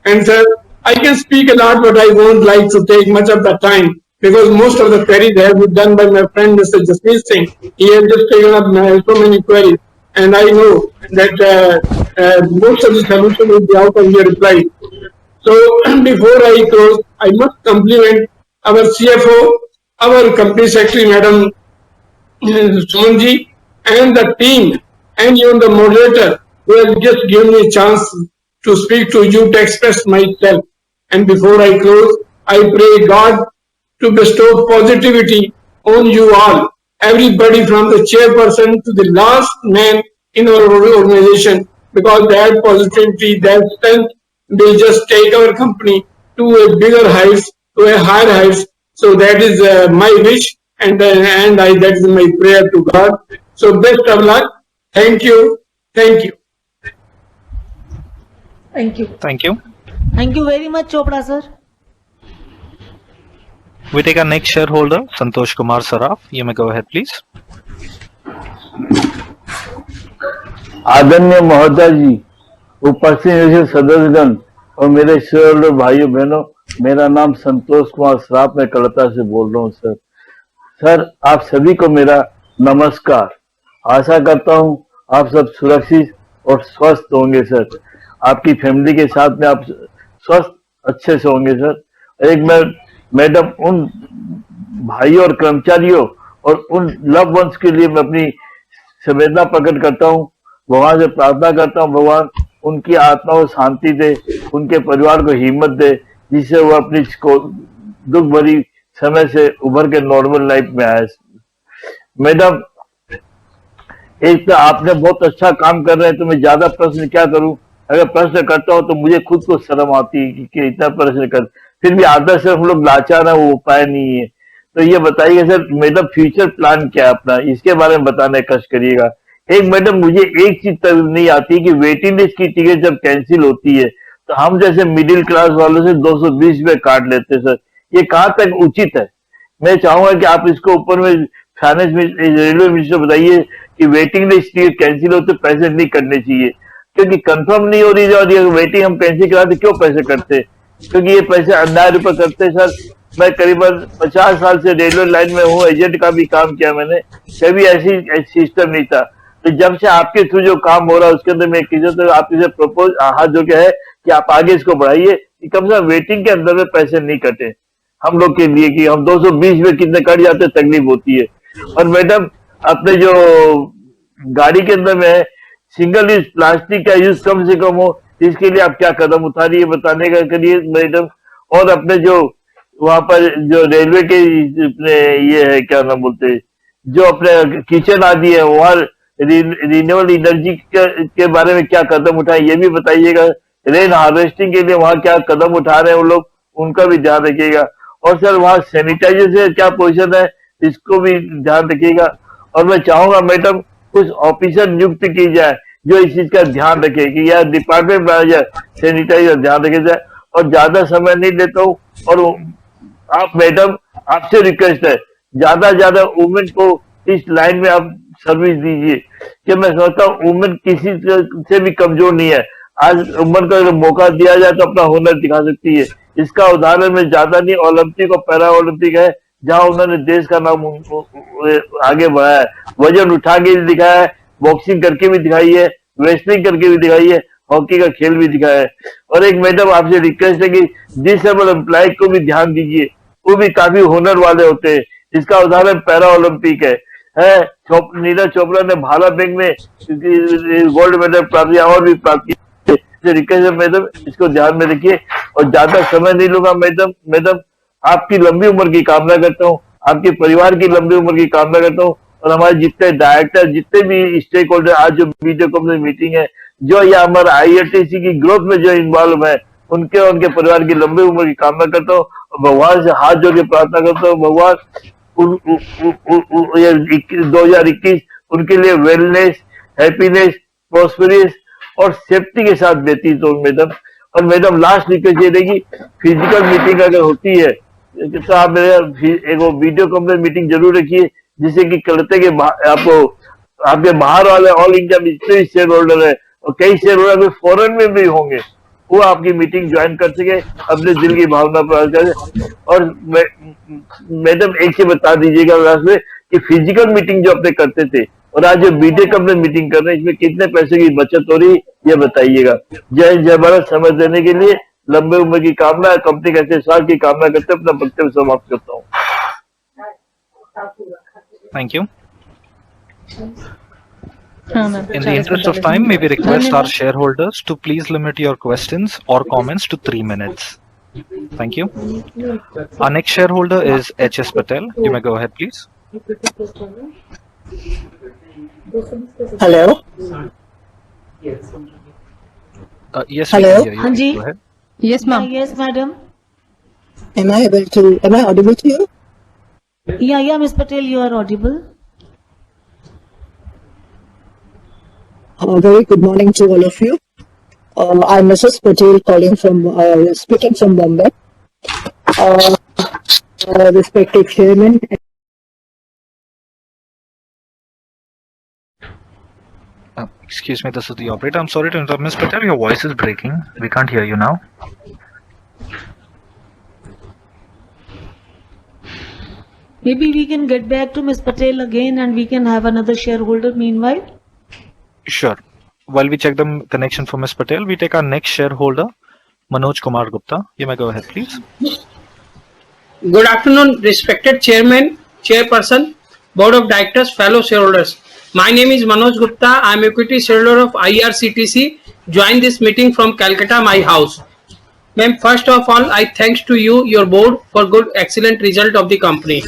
Speaker 7: And sir, I can speak a lot, but I won't like to take much of the time, because most of the queries have been done by my friend Mr. Jasmeet Singh. He has just taken up so many queries, and I know that most of the solution will be out of your reply. So before I close, I must compliment our CFO, our company secretary, Madam Sumanji, and the team, and even the moderator who has just given me a chance to speak to you to express myself. And before I close, I pray God to bestow positivity on you all, everybody from the chairperson to the last man in our organization, because that positivity, that strength will just take our company to a bigger heights, to a higher heights. So that is my wish, and that is my prayer to God. So best of luck. Thank you. Thank you.
Speaker 3: Thank you.
Speaker 1: Thank you.
Speaker 3: Thank you very much, Chopra sir.
Speaker 1: We take our next shareholder, Santosh Kumar Saraf. You may go ahead, please.
Speaker 8: आदरणीय महोदय जी, उपस्थित सदस्यगण और मेरे shareholder भाइयों बहनों, मेरा नाम संतोष कुमार सराफ, मैं कलकत्ता से बोल रहा हूँ सर। सर, आप सभी को मेरा नमस्कार। आशा करता हूँ आप सब सुरक्षित और स्वस्थ होंगे सर। आपकी फैमिली के साथ में आप स्वस्थ अच्छे से होंगे सर। एक मैडम उन भाइयों और कर्मचारियों और उन लव वंस के लिए मैं अपनी संवेदना प्रकट करता हूँ, भगवान से प्रार्थना करता हूँ, भगवान उनकी आत्मा को शांति दे, उनके परिवार को हिम्मत दे, जिससे वो अपनी दुख भरी समय से उभर के नॉर्मल लाइफ में आए। मैडम, एक तो आपने बहुत अच्छा काम कर रहे हैं, तो मैं ज्यादा प्रश्न क्या करूं। अगर प्रश्न करता हूं तो मुझे खुद को शर्म आती है कि इतना प्रश्न कर, फिर भी आदत से हम लोग लाचार है, वो उपाय नहीं है। तो ये बताइए सर, मैडम फ्यूचर प्लान क्या है अपना, इसके बारे में बताने का कष्ट करिएगा। एक मैडम, मुझे एक चीज तक नहीं आती कि वेटिंग लिस्ट की टिकट जब कैंसिल होती है तो हम जैसे मिडिल क्लास वालों से 220 रुपए काट लेते हैं सर, ये कहाँ तक उचित है। मैं चाहूंगा कि आप इसको ऊपर में फाइनेंस रेलवे मिनिस्टर बताइए कि वेटिंग लिस्ट टिकट कैंसिल हो तो पैसे नहीं कटने चाहिए, क्योंकि कंफर्म नहीं हो रही और ये वेटिंग हम कैंसिल कराते क्यों पैसे कटते, क्योंकि ये पैसे अन्याय रूपए करते सर। मैं करीबन 50 साल से रेलवे लाइन में हूँ, एजेंट का भी काम किया मैंने, कभी ऐसी सिस्टम नहीं था। तो जब से आपके थ्रू जो काम हो रहा है उसके अंदर मैं किसी तरह आपसे प्रपोज हाथ जो क्या है कि आप आगे इसको बढ़ाइए कि कम से कम वेटिंग के अंदर में पैसे नहीं कटे हम लोग के लिए, कि हम 220 में कितने कट जाते तकलीफ होती है। और मैडम, अपने जो गाड़ी के अंदर में सिंगल यूज प्लास्टिक का यूज कम से कम हो, इसके लिए आप क्या कदम उठा रही है बताने का करिए मैडम। और अपने जो वहां पर जो रेलवे के ये है क्या नाम बोलते, जो अपने किचन आदि है वहां रिन्यूएबल एनर्जी के बारे में क्या कदम उठाए ये भी बताइएगा। रेन हार्वेस्टिंग के लिए वहां क्या कदम उठा रहे हैं वो लोग, उनका भी ध्यान रखिएगा। और सर, वहां सैनिटाइजर से क्या पोजीशन है, इसको भी ध्यान रखिएगा। और मैं चाहूंगा मैडम कुछ ऑफिसर नियुक्त की जाए जो इस चीज का ध्यान रखे कि यह डिपार्टमेंट मैनेजर सैनिटाइजर ध्यान रखे जाए। और ज्यादा समय नहीं लेता हूँ, और आप मैडम, आपसे रिक्वेस्ट है ज्यादा वुमेन को इस लाइन में आप सर्विस दीजिए, कि मैं समझता हूँ वुमेन किसी से भी कमजोर नहीं है। आज वुमेन को अगर मौका दिया जाए तो अपना हुनर दिखा सकती है। इसका उदाहरण में ज्यादा नहीं, ओलंपिक और पैरा ओलंपिक है जहां उन्होंने देश का नाम आगे बढ़ाया है, वजन उठा के भी दिखाया है, बॉक्सिंग करके भी दिखाई है, रेसलिंग करके भी दिखाई है, हॉकी का खेल भी दिखाया है। और एक मैडम, आपसे रिक्वेस्ट है कि डिसेबल एम्प्लॉय को भी ध्यान दीजिए, वो भी काफी हुनर वाले होते हैं। इसका उदाहरण पैरा ओलंपिक है। नीरज चोपड़ा ने भाला फेंक में गोल्ड मेडल प्राप्त किया और भी प्राप्त किया। रिक्वेस्ट है मैडम, इसको ध्यान में रखिए। और ज्यादा समय नहीं लूंगा मैडम, आपकी लंबी उम्र की कामना करता हूँ, आपके परिवार की लंबी उम्र की कामना करता हूँ। और हमारे जितने डायरेक्टर, जितने भी स्टेक होल्डर, आज जो वीडियो कॉन्फ्रेंस मीटिंग है, जो या हमारा आईआरटीसी की ग्रोथ में जो इन्वॉल्व है, उनके और उनके परिवार की लंबी उम्र की कामना करता हूँ। भगवान से हाथ जोड़ के प्रार्थना करता हूँ, भगवान 2021 उनके लिए वेलनेस, हैप्पीनेस, प्रोस्पेरिटी और सेफ्टी के साथ व्यतीत हो मैडम। और मैडम, लास्ट रिक्वेस्ट ये रहेगी, फिजिकल मीटिंग अगर होती है तो आप मेरे एक वीडियो कॉन्फ्रेंस मीटिंग जरूर रखिए, जिससे कि कलकत्ते के आपको आपके बाहर वाले ऑल इंडिया में जितने भी शेयर होल्डर है और कई शेयर होल्डर फॉरेन में भी होंगे, वो आपकी मीटिंग ज्वाइन कर सके, अपने दिल की भावना प्रकट करे। और मैडम, एक चीज बता दीजिएगा लास्ट में कि फिजिकल मीटिंग जो अपने करते थे और आज जो वीडियो कॉन्फ्रेंस मीटिंग कर रहे हैं, इसमें कितने पैसे की बचत हो रही ये बताइएगा। जय भारत, समय देने के लिए लंबे उम्र की कामना, कंपनी के अच्छे स्वास्थ्य की कामना करते अपना वक्तव्य समाप्त करता हूँ।
Speaker 1: Thank you. In the interest of time, may we request our shareholders to please limit your questions or comments to 3 minutes. Thank you. Our next shareholder is HS Patel. You may go ahead, please.
Speaker 9: Hello.
Speaker 1: Yes, we
Speaker 9: Hello?
Speaker 1: can hear you.
Speaker 3: Hanji.
Speaker 1: Go ahead.
Speaker 2: Yes, ma'am.
Speaker 3: Yes, madam.
Speaker 9: Am I audible to you?
Speaker 3: Yeah, Ms. Patel, you are audible.
Speaker 9: Very good morning to all of you. I'm Mrs. Patel speaking from Bombay. Respected Chairman.
Speaker 1: Excuse me, this is the operator. I'm sorry to interrupt, Ms. Patel. Your voice is breaking. We can't hear you now.
Speaker 3: Maybe we can get back to Ms. Patel again and we can have another shareholder meanwhile.
Speaker 1: Sure. While we check the connection for Ms. Patel, we take our next shareholder, Manoj Kumar Gupta. You may go ahead, please.
Speaker 7: Good afternoon, respected Chairman, Chairperson, Board of Directors, fellow shareholders. My name is Manoj Gupta. I am equity shareholder of IRCTC. Joined this meeting from Calcutta, my house. Ma'am, first of all, I thanks to you, your board, for good, excellent result of the company.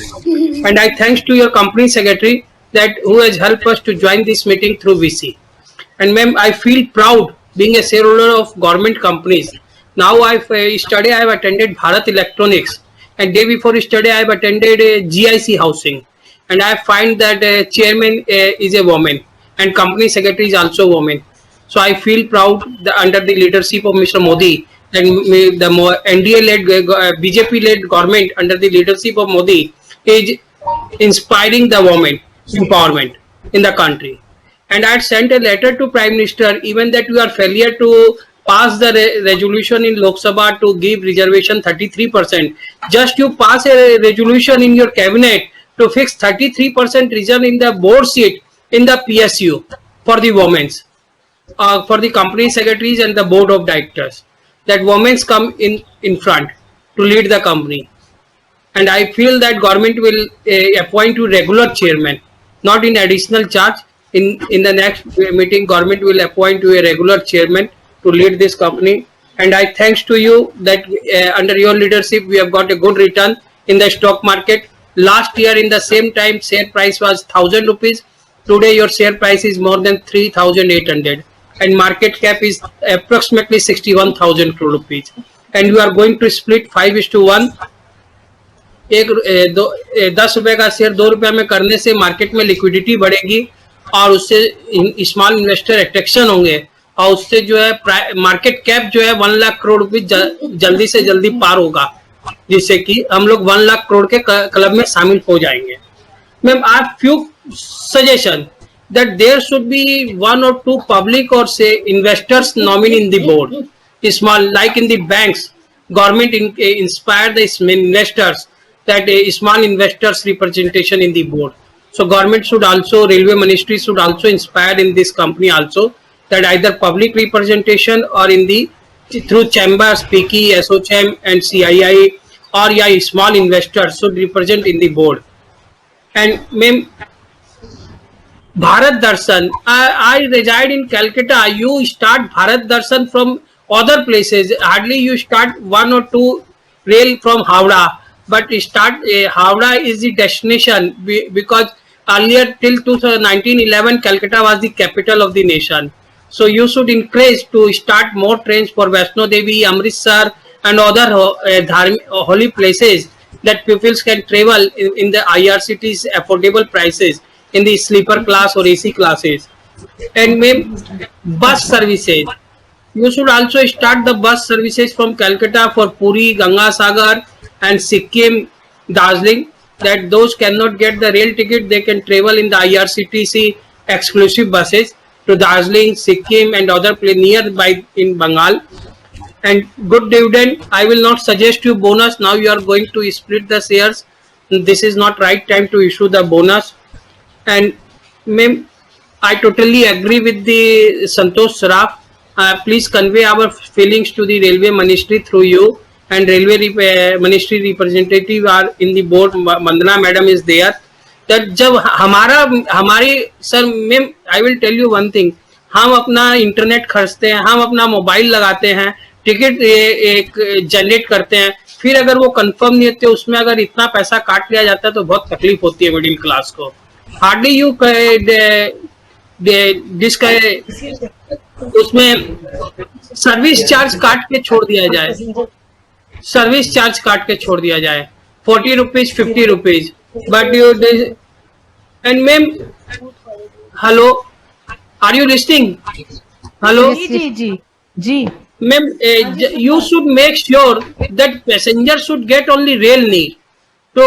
Speaker 7: And I thanks to your company secretary that who has helped us to join this meeting through VC. And ma'am, I feel proud being a shareholder of government companies. Now I have attended Bharat Electronics, and day before yesterday I have attended GIC Housing, and I find that chairman is a woman and company secretary is also a woman. So I feel proud that under the leadership of Mr. Modi and the NDA-led BJP-led government under the leadership of Modi is inspiring the women empowerment in the country. And I had sent a letter to Prime Minister even that you are failure to pass the resolution in Lok Sabha to give reservation 33%. Just you pass a resolution in your cabinet to fix 33% reserve in the board seat in the PSU for the women, for the company secretaries and the board of directors. That women come in front to lead the company. And I feel that government will appoint you regular chairman, not in additional charge. In the next meeting, government will appoint you a regular chairman to lead this company. And I thanks to you that under your leadership, we have got a good return in the stock market. Last year in the same time, share price was 1,000 rupees. Today your share price is more than 3,800 and market cap is approximately 61,000 crore rupees. And you are going to split 5:1. 10 रुपए का share 2 रुपए में करने से market में liquidity बढ़ेगी और उससे स्मॉल इन्वेस्टर अट्रैक्शन होंगे और उससे जो है मार्केट कैप जो है 1 लाख करोड़ रुपए जल्दी से जल्दी पार होगा, जिससे कि हम लोग 1 लाख करोड़ के क्लब में शामिल हो जाएंगे. Ma'am, I have few suggestion that there should be 1 or 2 public or say investors nominee in the board. Small, like in the banks, government inspire the investors that small investors representation in the board. So government should also, railway ministry should also inspire in this company also that either public representation or in the through chambers, PICI, SOCHM and CII or small investors should represent in the board. And ma'am, Bharat Darshan, I reside in Calcutta. You start Bharat Darshan from other places. Hardly you start 1 or 2 rail from Howrah, but start Howrah is the destination because earlier till 1911 Calcutta was the capital of the nation. So you should encourage to start more trains for Vaishno Devi, Amritsar and other holy places that people can travel in the IRCT's affordable prices in the sleeper class or AC classes. And maybe bus services. You should also start the bus services from Calcutta for Puri, Gangasagar and Sikkim, Darjeeling, that those cannot get the rail ticket, they can travel in the IRCTC exclusive buses to Darjeeling, Sikkim and other places nearby in Bengal. And good dividend. I will not suggest you bonus. Now you are going to split the shares. This is not right time to issue the bonus. And ma'am, I totally agree with the Santosh Saraf. Please convey our feelings to the railway ministry through you, and railway ministry representative are in the board. Vandana madam is there, that जब हमारी sir ma'am I will tell you one thing, हम अपना internet खर्चते हैं, हम अपना mobile लगाते हैं, ticket एक जनरेट करते हैं, फिर अगर वो कंफर्म नहीं होते उसमें अगर इतना पैसा काट लिया जाता है तो बहुत तकलीफ होती है मिडिल क्लास को। हार्डली यू उसमें सर्विस चार्ज काट के छोड़ दिया जाए, सर्विस चार्ज काट के छोड़ दिया जाए 40 rupees 50 rupees, but you and ma'am hello are you listening, hello
Speaker 3: जी
Speaker 7: ma'am, you should make sure that passengers should get only rail near to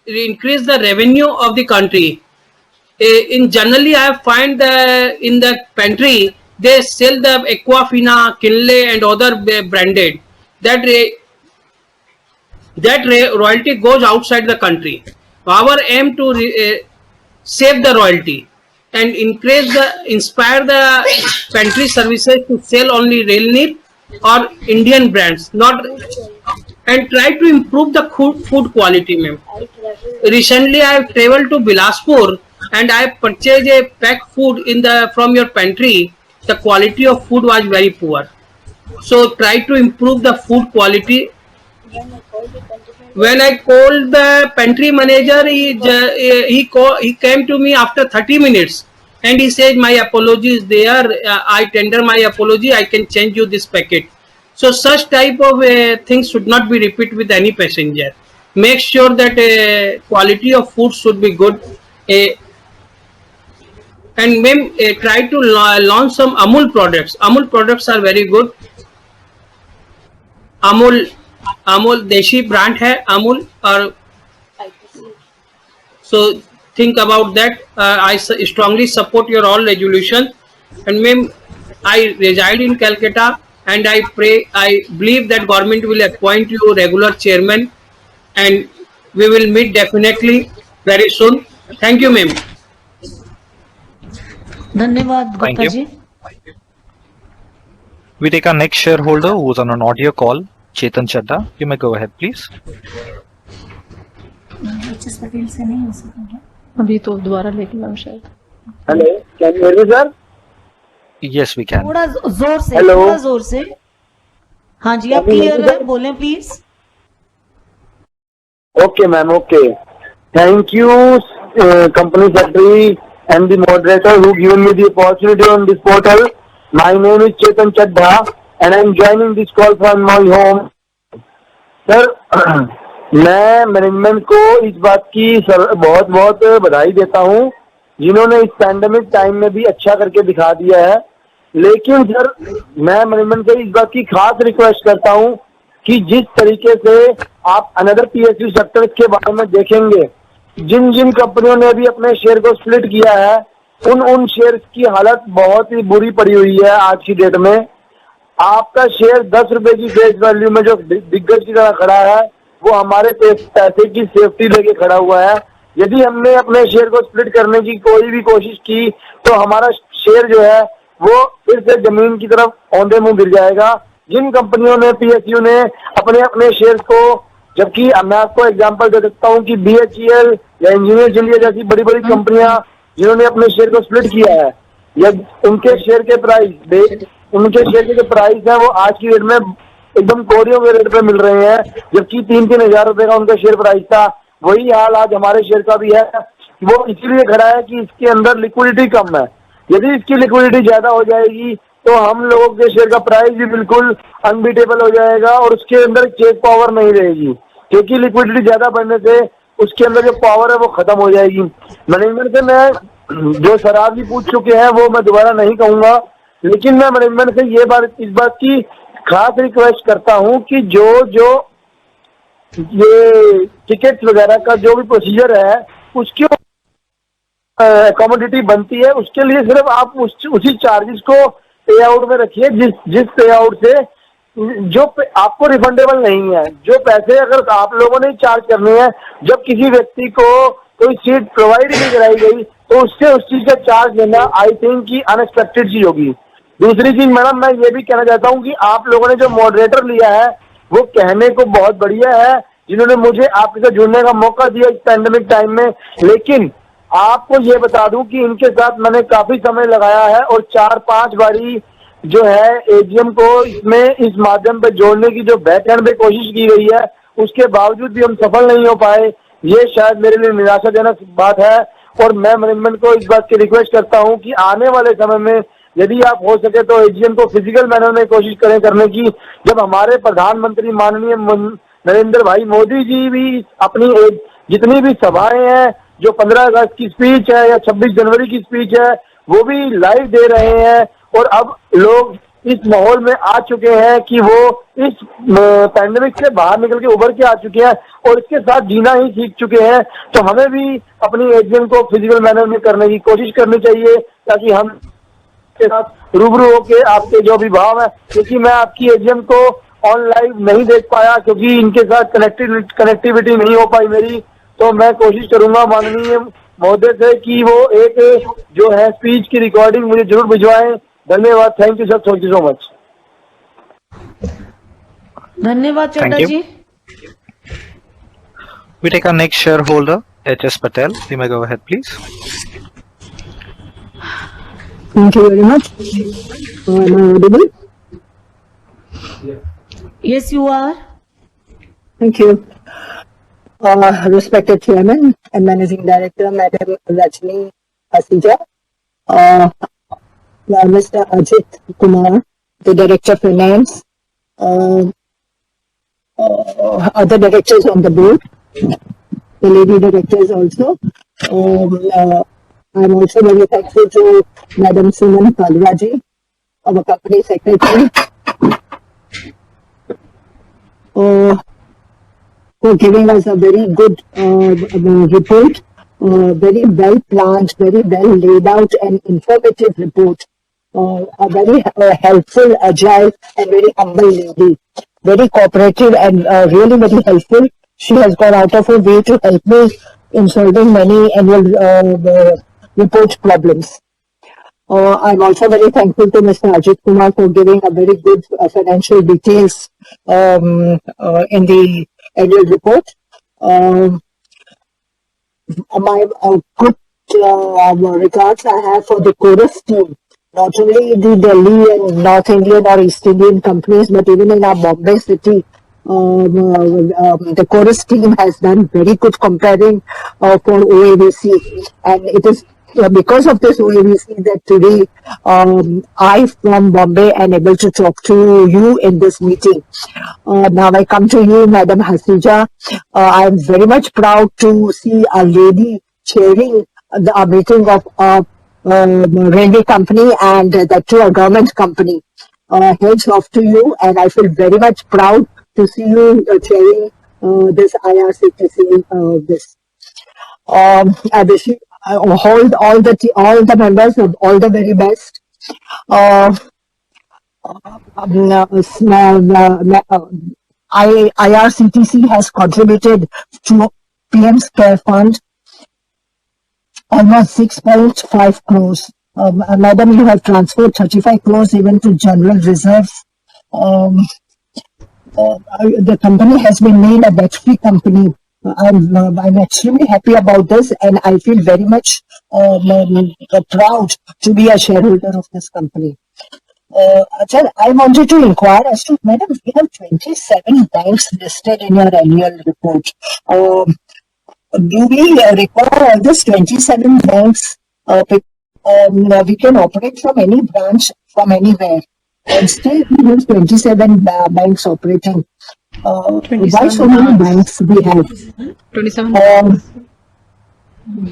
Speaker 7: increase the revenue of the country. In generally, I find in the pantry they sell the Aquafina, Kinley, and other branded. That royalty goes outside the country. Our aim to save the royalty and inspire the pantry services to sell only rail near or Indian brands, not, and try to improve the food quality, ma'am. Recently, I have traveled to Bilaspur and I purchased a packed food from your pantry. The quality of food was very poor. So try to improve the food quality. When I called the pantry manager, he came to me after 30 minutes. And he said, my apology is there. I tender my apology. I can change you this packet. So such type of things should not be repeated with any passenger. Make sure that quality of food should be good. And ma'am, try to launch some Amul products. Amul products are very good. Amul Deshi brand hai Amul, or so. Think about that. I strongly support your all resolution. And ma'am, I reside in Calcutta and I believe that government will appoint you regular chairman and we will meet definitely very soon. Thank you, ma'am.
Speaker 3: धन्यवाद
Speaker 1: Thank
Speaker 3: Gupta
Speaker 1: you.
Speaker 3: Ji.
Speaker 1: We take our next shareholder who is on an audio call, Chetan Chadda. You may go ahead, please.
Speaker 2: अभी तो दोबारा लेके लाओ शायद।
Speaker 8: Hello, can you hear me sir?
Speaker 1: Yes, we can.
Speaker 3: थोड़ा जोर से,
Speaker 8: Hello?
Speaker 3: थोड़ा जोर से। हाँ जी, आप क्लियर है, बोलें please.
Speaker 8: Okay, ma'am. Okay. Thank you, company secretary and the moderator who given me the opportunity on this portal. My name is Chetan Chadda and I am joining this call from my home. Sir, मैं management को इस बात की बहुत बहुत बधाई देता हूँ जिन्होंने इस पैंडेमिक टाइम में भी अच्छा करके दिखा दिया है। लेकिन सर, मैं मैनेजमेंट से इस बात की खास रिक्वेस्ट करता हूँ कि जिस तरीके से आप अनदर पीएसयू सेक्टर्स के बारे में देखेंगे, जिन जिन कंपनियों ने भी अपने शेयर को स्प्लिट किया है, उन शेयर्स की हालत बहुत ही बुरी पड़ी हुई है आज की डेट में। आपका शेयर 10 रुपए की फेस वैल्यू में जो दिग्गज की तरह खड़ा है, वो हमारे पैसे की सेफ्टी लेके खड़ा हुआ है। यदि हमने अपने शेयर को स्प्लिट करने की कोई भी कोशिश की तो हमारा शेयर जो है वो फिर से जमीन की तरफ औंधे मुंह गिर जाएगा। जिन कंपनियों ने, पीएसयू ने अपने शेयर को, जबकि मैं आपको एग्जांपल दे सकता हूं कि बीएचईएल या इंजीनियर्स इंडिया जैसी बड़ी बड़ी कंपनियां जिन्होंने अपने शेयर को स्प्लिट किया है, या उनके शेयर के प्राइस है वो आज की डेट में एकदम कोरियों के रेट पे मिल रहे हैं, जबकि 3-3 हजार रुपए का उनका शेयर प्राइस था। वही हाल आज हमारे शेयर का भी है। वो इसीलिए खड़ा है कि इसके अंदर लिक्विडिटी कम है। यदि इसकी लिक्विडिटी ज्यादा हो जाएगी तो हम लोगों के शेयर का प्राइस भी बिल्कुल अनबीटेबल हो जाएगा और उसके अंदर चेक पावर नहीं रहेगी, क्योंकि लिक्विडिटी ज्यादा बढ़ने से उसके अंदर जो पावर है वो खत्म हो जाएगी। मैनेजमेंट से मैं जो सवाल भी पूछ चुके हैं वो मैं दोबारा नहीं कहूंगा, लेकिन मैं मैनेजमेंट से इस बात की खास रिक्वेस्ट करता हूं कि जो ये टिकट्स वगैरह का जो भी प्रोसीजर है उसकी कमोडिटी बनती है, उसके लिए सिर्फ आप उसी चार्जेस को पे आउट में रखिए जिस पे आउट से जो आपको रिफंडेबल नहीं है। जो पैसे अगर आप लोगों ने चार्ज करने हैं, जब किसी व्यक्ति को कोई सीट प्रोवाइड नहीं कराई गई तो उससे उस चीज का चार्ज लेना आई थिंक की अनएक्सपेक्टेड चीज होगी। दूसरी चीज मैडम, मैं ये भी कहना चाहता हूँ कि आप लोगों ने जो मॉडरेटर लिया है वो कहने को बहुत बढ़िया है,
Speaker 10: जिन्होंने मुझे आपके साथ जुड़ने का मौका दिया इस पैंडेमिक टाइम में। लेकिन आपको ये बता दूं कि इनके साथ मैंने काफी समय लगाया है और 4-5 बारी जो है एजीएम को इसमें इस माध्यम पे जोड़ने की जो बैक एंड पे कोशिश की गई है, उसके बावजूद भी हम सफल नहीं हो पाए। ये शायद मेरे लिए निराशाजनक बात है और मैं मैनेजमेंट को इस बात की रिक्वेस्ट करता हूं कि आने वाले समय में यदि आप हो सके तो एजीएम को फिजिकल मैनर में कोशिश करें करने की। जब हमारे प्रधानमंत्री माननीय नरेंद्र भाई मोदी जी भी अपनी जितनी भी सभाएं हैं, जो 15 अगस्त की स्पीच है या 26 जनवरी की स्पीच है, वो भी लाइव दे रहे हैं और अब लोग इस माहौल में आ चुके हैं कि वो इस पैंडेमिक से बाहर निकल के उभर के आ चुके हैं और इसके साथ जीना ही सीख चुके हैं। तो हमें भी अपनी एजीएम को फिजिकल मैनर में करने की कोशिश करनी चाहिए ताकि हम के साथ रूबरू होके आपके जो भी भाव है, क्योंकि मैं आपकी एजीएम को ऑनलाइन नहीं देख पाया क्योंकि इनके साथ कनेक्टिविटी नहीं हो पाई मेरी, तो मैं कोशिश करूंगा माननीय महोदय से कि वो एक जो है स्पीच की रिकॉर्डिंग मुझे जरूर भिजवाएं। धन्यवाद। Thank you sir, thank you so much.
Speaker 3: धन्यवाद चड्डा
Speaker 1: Thank you.
Speaker 3: Ji.
Speaker 1: We take our next shareholder, H.S. Patel. You may go ahead, please.
Speaker 9: Thank you very much. Am I audible?
Speaker 3: Yes, you are.
Speaker 9: Thank you. Respected Chairman and Managing Director, Madam Rajni Hasija, Mr. Ajit Kumar, the Director of Finance, other directors on the board, the lady directors also. I'm also very thankful to Madam Suman Kalraji, our company secretary, for giving us a very good report, very well planned, very well laid out and informative report. A very helpful, agile and very humble lady, very cooperative and really very helpful. She has gone out of her way to help me in solving many annual report problems. I'm also very thankful to Mr. Ajit Kumar for giving a very good financial details in the annual report. My good regards I have for the chorus team, not only the Delhi and North Indian or East Indian companies, but even in our Bombay city. The chorus team has done very good comparing for OAVC, and it is because of this OAVC that today I from Bombay am able to talk to you in this meeting. Now I come to you, Madam Hasija. I am very much proud to see a lady chairing a meeting of a railway company and that too a government company. Heads off to you, and I feel very much proud to see you chairing this IRCTC. I wish you hold all the members of all the very best. IRCTC has contributed to PM's Care Fund almost 6.5 crores. Madam, you have transferred 35 crores even to general reserves. The company has been made a debt-free company. I'm extremely happy about this, and I feel very much proud to be a shareholder of this company. Sir, I wanted to inquire as to, Madam, we have 27 banks listed in your annual report. Do we require all these 27 banks? We can operate from any branch, from anywhere, and still we have 27 banks operating. Why so many banks we have?
Speaker 2: 27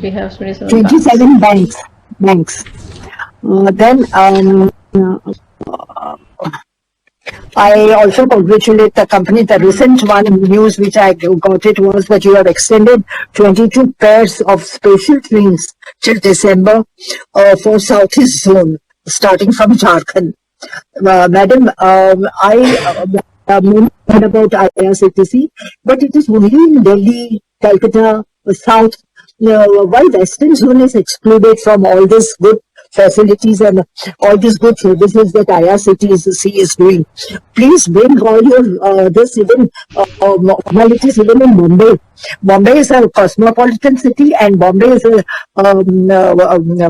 Speaker 2: we have
Speaker 9: 27 banks. Then I also congratulate the company. The recent news which I got it was that you have extended 22 pairs of special trains till December for Southeast Zone, starting from Jharkhand. Madam, I heard about IRCTC, but it is only in Delhi, Calcutta, South. Why Western Zone is excluded from all this good facilities and all these good services that IRCTC is doing. Please bring all your this even formalities even in Bombay. Bombay is a cosmopolitan city and Bombay is a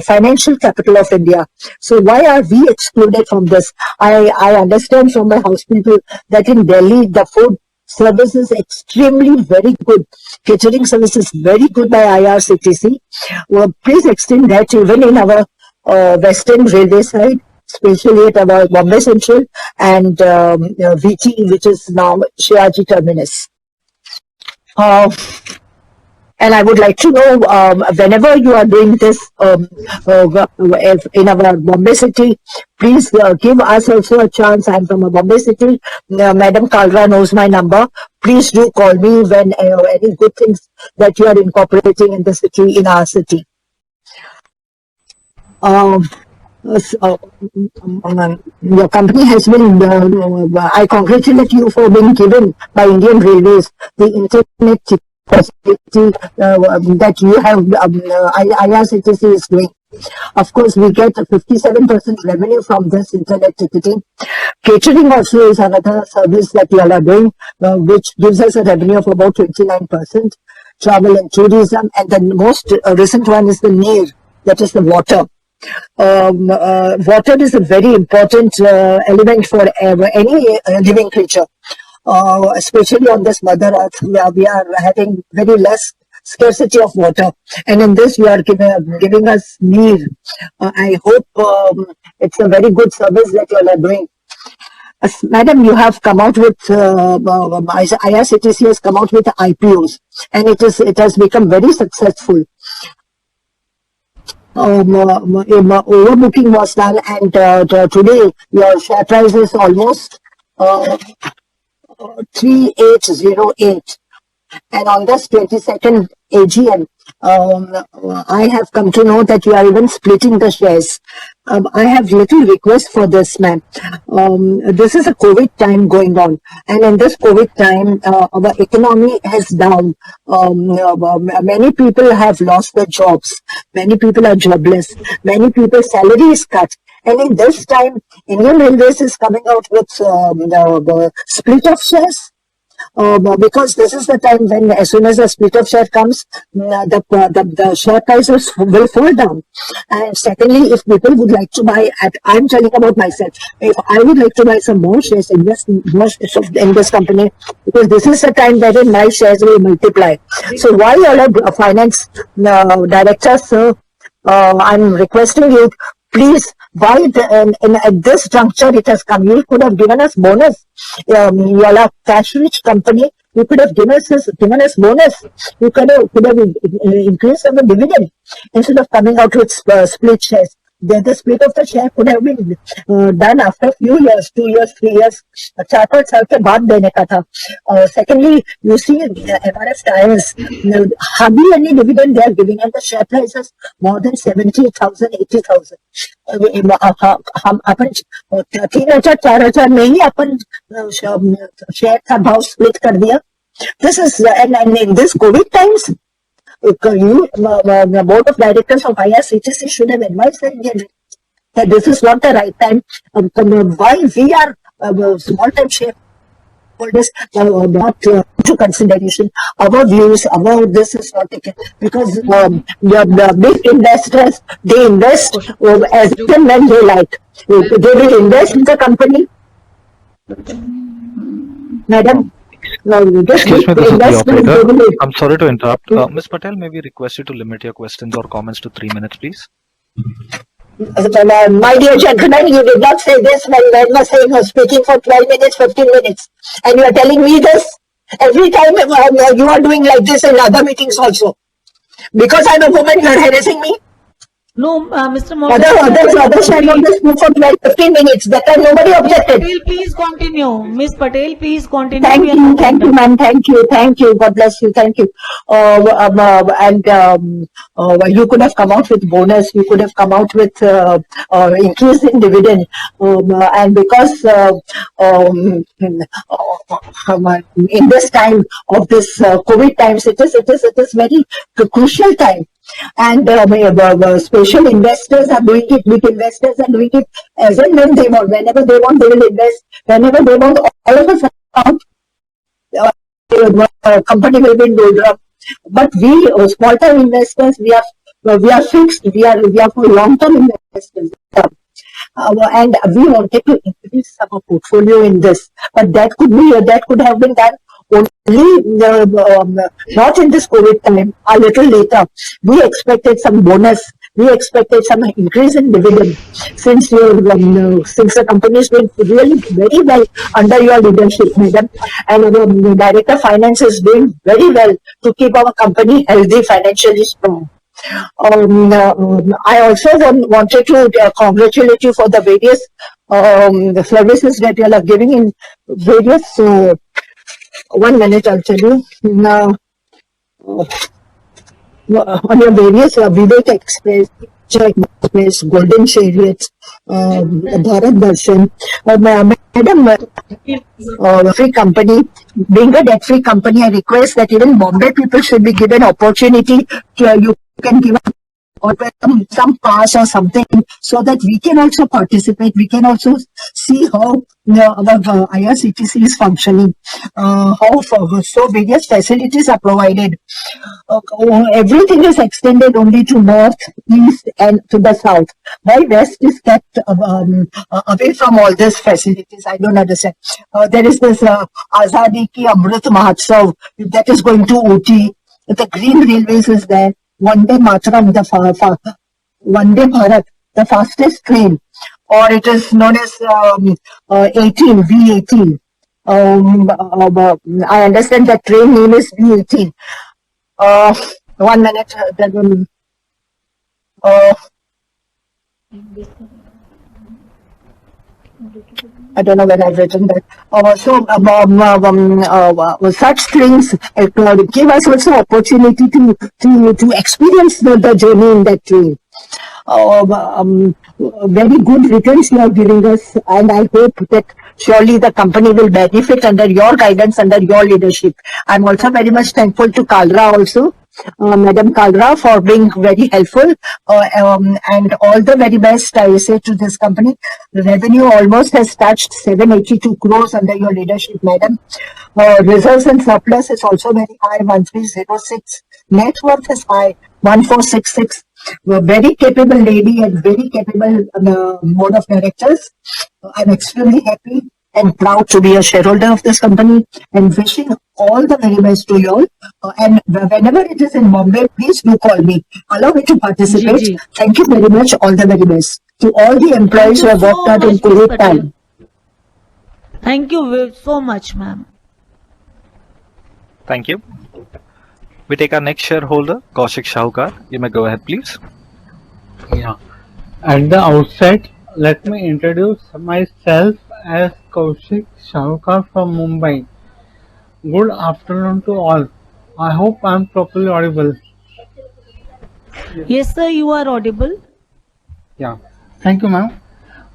Speaker 9: financial capital of India. So why are we excluded from this? I understand from my house people that in Delhi the food service is extremely very good. Catering service is very good by IRCTC. Well, please extend that even in our Western Railway side, especially at our Bombay Central and VT, which is now Shivaji Terminus. And I would like to know, whenever you are doing this in our Bombay city, please give us also a chance. I'm from a Bombay city. Madam Kalra knows my number. Please do call me when any good things that you are incorporating in the city, in our city. Your company has been, I congratulate you for being given by Indian Railways the internet facility that you have, IRCTC is doing. Of course, we get 57% revenue from this internet ticketing. Catering also is another service that you all are doing, which gives us a revenue of about 29%. Travel and tourism, and the most recent one is the NEER, that is the water. Water is a very important element for any living creature. Especially on this Mother Earth, where we are having very less scarcity of water, and in this you are giving us NEER. I hope it's a very good service that you all are doing. Madam, you have come out with IRCTC has come out with IPOs, and it has become very successful. Overbooking was done, and today your share price is almost 3808, and on this 22nd AGM, I have come to know that you are even splitting the shares. I have little request for this, ma'am. This is a COVID time going on, and in this COVID time, our economy is down. Many people have lost their jobs. Many people are jobless. Many people's salary is cut. And in this time, Indian Railways is coming out with the split of shares. Because this is the time when, as soon as a split of share comes, the share prices will fall down. And secondly, if people would like to buy, I'm telling about myself, if I would like to buy some more shares, invest more shares in this company, because this is the time wherein my shares will multiply. So why all our finance directors, sir, I'm requesting you, please, why at this juncture it has come? You could have given us bonus. You are a cash-rich company. You could have given us bonus. You could have increased our dividend instead of coming out with split shares. The split of the share could have been done after a few years, 2 years, 3 years, 4-5 साल के बाद देने का था. Secondly, you see MRF Tyres, hardly any dividend they are giving, and the share price is more than 70,000, 80,000. हम अपन 3,000-4,000 में ही अपन share का भाव स्प्लिट कर दिया. This is and in this COVID times, the board of directors of IRCTC should have advised that this is not the right time. Why we are small time shareholders not to consideration. Our views, our this is not taken, because the big investors, they invest as and when they like. They will invest in the company. Madam.
Speaker 1: Excuse me, this is the operator. I'm sorry to interrupt. Ms. Patel, may we request you to limit your questions or comments to 3 minutes, please?
Speaker 9: My dear gentleman, you did not say this when I was saying speaking for 12 minutes, 15 minutes. And you are telling me this every time you are doing like this in other meetings also. Because I'm a woman, you are harassing me.
Speaker 3: No, Mr.
Speaker 9: Other shareholders spoke for 12-15 minutes. That time nobody objected.
Speaker 3: Patel, please continue. Ms. Patel, please continue.
Speaker 9: Thank you, ma'am. Thank you. God bless you. Thank you. You could have come out with bonus. You could have come out with increase in dividend. And because in this time of this COVID times, it is very crucial time. And special investors are doing it, big investors are doing it as and when they want. Whenever they want, they will invest. Whenever they want, all of us company will be in doldrum. But we, small-time investors, we are fixed. We are for long-term investors. And we wanted to increase our portfolio in this, but that could have been done only not in this COVID time. A little later, we expected some bonus. We expected some increase in dividend since the company is doing really very well under your leadership, madam, and the director of finance is doing very well to keep our company healthy, financially strong. I also wanted to congratulate you for the various the services that you are giving in various. 1 minute, I'll tell you. Now, on your various Vivek Express, Check Express, Golden Chariots, Bharat Darshan, madam, free company, being a debt-free company, I request that even Bombay people should be given opportunity to you can give or some pass or something so that we can also participate. We can also see how our IRCTC is functioning, so various facilities are provided. Everything is extended only to north, east and to the south. Why west is kept away from all these facilities? I don't understand. There is this Azadi Ki Amrit Mahotsav that is going to Ooty. The Green Railways is there. Vande Mataram, Vande Bharat, the fastest train, or it is known as V18. I understand that train name is V18. 1 minute. I don't know whether I've written that. Such things give us also opportunity to experience the journey in that train. Very good returns you are giving us, and I hope that surely the company will benefit under your guidance, under your leadership. I'm also very much thankful to Kalra also. Madam Kalra, for being very helpful, and all the very best I say to this company. The revenue almost has touched 782 crores under your leadership, madam. Reserves and surplus is also very high, 1306. Net worth is high, 1466. Very capable lady and very capable board of directors. I'm extremely happy and proud to be a shareholder of this company, and wishing all the very best to you all. And whenever it is in Bombay, please do call me. Allow me to participate.
Speaker 3: Ji.
Speaker 9: Thank you very much. All the very best to all the employees who have worked out in COVID time.
Speaker 3: Thank you so much, ma'am.
Speaker 1: Thank you. We take our next shareholder, Kaushik Shahukar. You may go ahead, please.
Speaker 11: Yeah. At the outset, let me introduce myself as Kaushik Shahukar from Mumbai. Good afternoon to all. I hope I am properly audible.
Speaker 3: Yes, sir, you are audible.
Speaker 11: Yeah. Thank you, ma'am.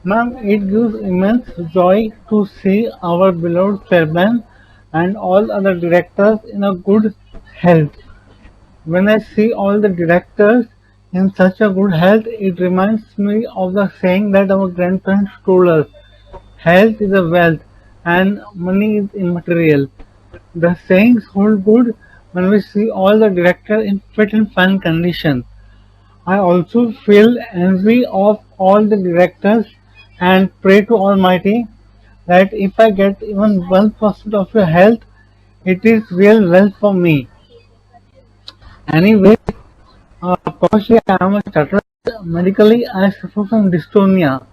Speaker 11: Ma'am, it gives immense joy to see our beloved chairman and all other directors in a good health. When I see all the directors in such a good health, it reminds me of the saying that our grandparents told us: health is a wealth and money is immaterial. The sayings hold good when we see all the directors in fit and fine condition. I also feel envy of all the directors and pray to Almighty that if I get even 1% of your health, it is real wealth for me. Anyway, partially I am a chartered. Medically, I suffer from dystonia.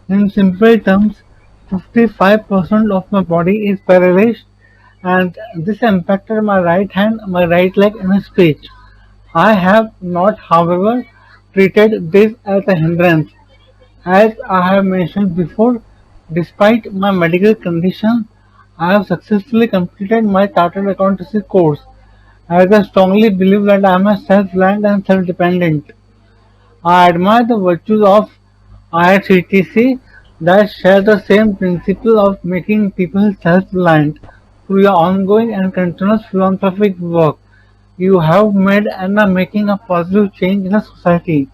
Speaker 11: In simple terms, 55% of my body is paralyzed, and this impacted my right hand, my right leg, and speech. I have not, however, treated this as a hindrance. As I have mentioned before, despite my medical condition, I have successfully completed my chartered accountancy course, as I strongly believe that I am a self-reliant and self-dependent. I admire the virtues of IRCTC that share the same principle of making people self-reliant through your ongoing and continuous philanthropic work. you have made and are making a positive change in the society.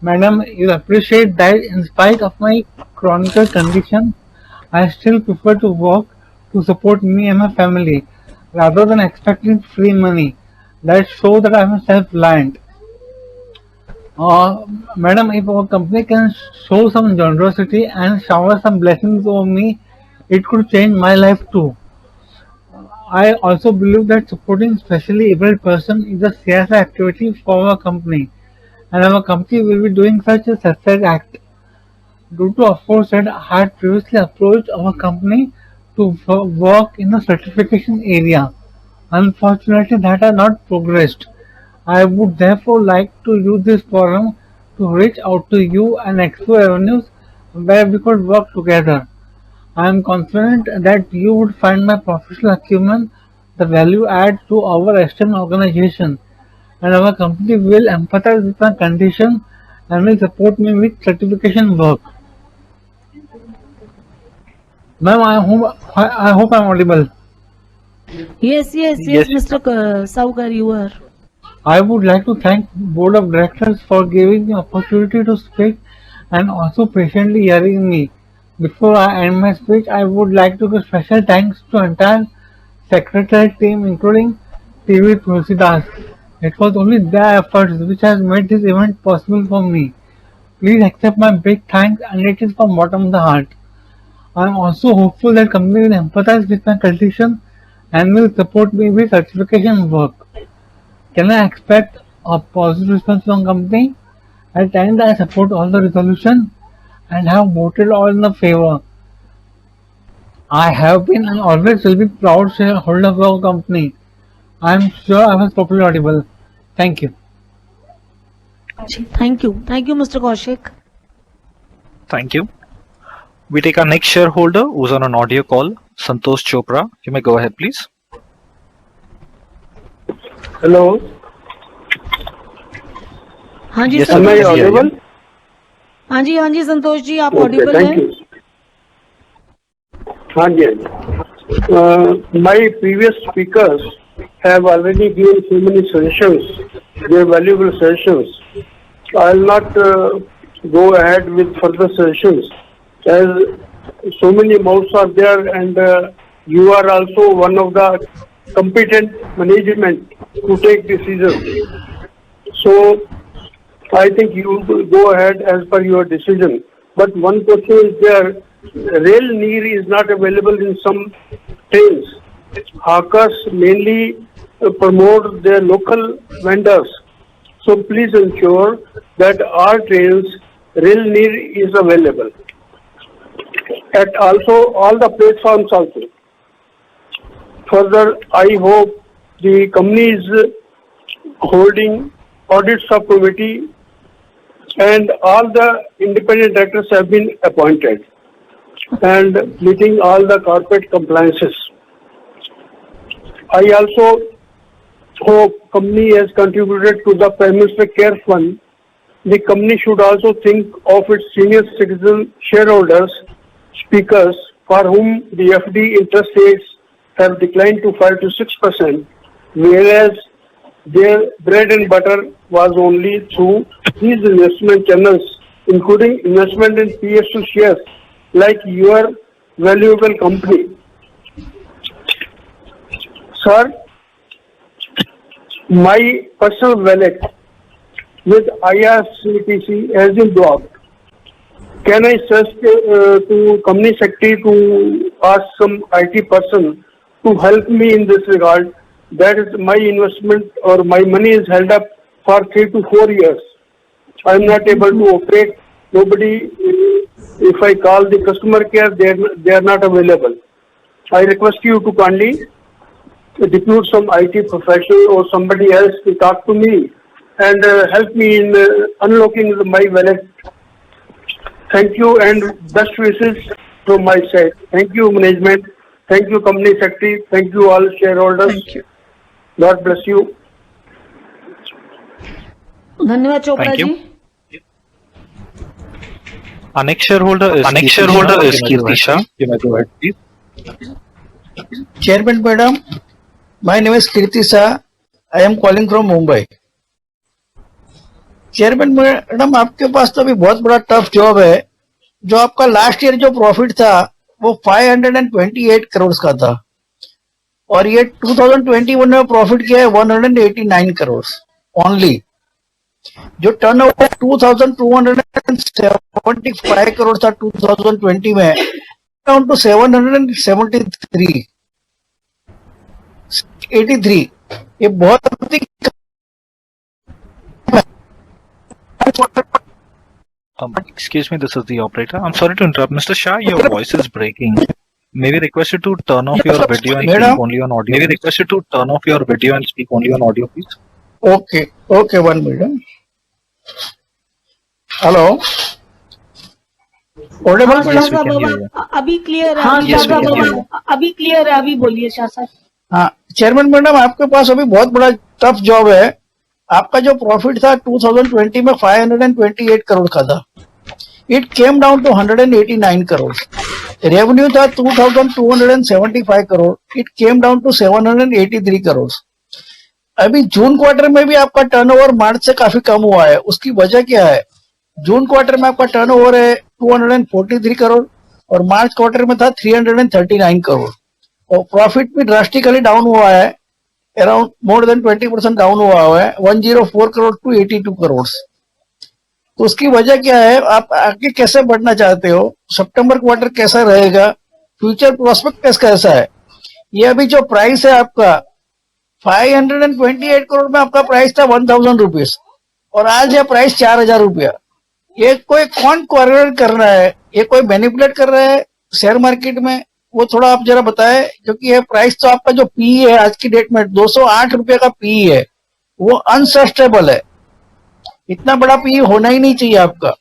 Speaker 11: Madam, you appreciate that in spite of my chronic condition, I still prefer to work to support me and my family rather than expecting free money. That shows that I am self-reliant. Uh, Madam, if our company can show some generosity and shower some blessings over me, it could change my life too. I also believe that supporting specially abled person is a CSR activity for our company, and our company will be doing such a success act. Due to aforesaid, I had previously approached our company to work in the certification area. Unfortunately, that has not progressed. I would therefore like to use this forum to reach out to you and explore avenues where we could work together. I am confident that you would find my professional acumen the value add to our esteemed organization, and our company will empathize with my condition and will support me with certification work. Ma'am, I hope I'm audible.
Speaker 3: Yes,
Speaker 1: Yes.
Speaker 3: Mr. Saukar, you are.
Speaker 11: I would like to thank Board of Directors for giving me opportunity to speak and also patiently hearing me. Before I end my speech, I would like to give special thanks to entire secretariat team including TV Tulsidas. It was only their efforts which has made this event possible for me. Please accept my big thanks and it is from bottom of the heart. I am also hopeful that company will empathize with my condition and will support me with certification work. Can I expect a positive response from company? At the end, I support all the resolution and have voted all in the favor. I have been and always will be proud shareholder of our company. I am sure I was properly audible. Thank you.
Speaker 3: Thank you. Thank you, Mr. Kaushik.
Speaker 1: Thank you. We take our next shareholder who's on an audio call, Santosh Chopra. You may go ahead, please.
Speaker 10: Hello,
Speaker 3: हाँ जी
Speaker 1: Yes,
Speaker 10: am
Speaker 1: sir.
Speaker 10: I
Speaker 3: Santosh ji,
Speaker 10: audible?
Speaker 3: हाँ जी संतोष जी, आप
Speaker 10: Okay,
Speaker 3: Audible
Speaker 10: thank
Speaker 3: हैं.
Speaker 10: you. हाँ जी. My previous speakers have already given so many suggestions, their valuable suggestions. I'll not go ahead with further suggestions as so many mouths are there and you are also one of the competent management to take decisions. So I think you will go ahead as per your decision. But one question is there, rail near is not available in some trains. Hawkers mainly promote their local vendors. So please ensure that our trains rail near is available. At also all the platforms also. Further, I hope the company is holding audit subcommittee and all the independent directors have been appointed and meeting all the corporate compliances. I also hope company has contributed to the Prime Minister Care Fund. The company should also think of its senior citizen shareholders, speakers, for whom the FD interest rates have declined to 5 to 6%, whereas their bread and butter was only through these investment channels, including investment in PSU shares, like your valuable company. Sir, my personal wallet with IRCTC has been blocked. Can I suggest to company secretary to ask some IT person to help me in this regard? That is my investment or my money is held up for 3 to 4 years. I am not able to operate. Nobody, if I call the customer care, they are not available. I request you to kindly depute some IT professional or somebody else to talk to me and help me in unlocking my wallet. Thank you and best wishes from my side. Thank you, management. Thank you, company secretary. Thank you, all shareholders.
Speaker 3: Thank you.
Speaker 10: God bless you.
Speaker 3: धन्यवाद Chopra
Speaker 1: Thank you.
Speaker 3: जी.
Speaker 1: Our next shareholder is Kirti Shah. You may go ahead, please.
Speaker 12: Chairman Madam, my name is Kirti Shah. I am calling from Mumbai. Chairman madam, आपके पास तो अभी बहुत बड़ा tough job है। जो आपका लास्ट ईयर जो प्रॉफिट था वो 528 करोड़ का था, और ये 2021 में प्रॉफिट किया है 189 करोड़ ओनली। जो टर्नओवर 2275 करोड़ था 2020 में, डाउन टू 773 ये बहुत ही
Speaker 1: Excuse me, this is the operator. I'm sorry to interrupt. Mr. Shah, your voice is breaking. May we request you to turn off your video and speak only on audio? May we request you to turn off your video and speak only on audio, please?
Speaker 12: Okay, 1 minute. Hello. Audible?
Speaker 1: Yes, we can hear you.
Speaker 3: अभी clear है।
Speaker 1: हाँ, yes, we can hear you.
Speaker 3: अभी clear है, अभी बोलिए शाह साहब।
Speaker 12: हाँ, chairman madam, आपके पास अभी बहुत बड़ा टफ जॉब है। आपका जो प्रॉफिट था 2020 में 528 करोड़ का था, it came down to 189 crore. Revenue था 2275 crore, it came down to 783 crore. अभी जून क्वार्टर में भी आपका टर्नओवर मार्च से काफी कम हुआ है। उसकी वजह क्या है? जून क्वार्टर में आपका टर्नओवर है 243 करोड़ और मार्च क्वार्टर में था 339 करोड़, और प्रॉफिट भी ड्रास्टिकली डाउन हुआ है, अराउंड मोर देन 20% डाउन हुआ है, 104 करोड़ टू 82 करोड़। तो उसकी वजह क्या है? आप आगे कैसे बढ़ना चाहते हो? सितंबर क्वार्टर कैसा रहेगा? फ्यूचर प्रोस्पेक्ट कैसा है? ये अभी जो प्राइस है आपका 528 करोड़ में आपका प्राइस था 1000 रुपीज, और आज है प्राइस 4000 रुपया। ये कोई कौन कोऑर्डिनेट कर रहा है? ये कोई मैनिपुलेट कर रहा है शेयर मार्केट में? वो थोड़ा आप जरा बताएं, क्योंकि ये प्राइस तो आपका जो पी है आज की डेट में 208 रुपए का पी है, वो अनसस्टेबल है। इतना बड़ा पी होना ही नहीं चाहिए आपका।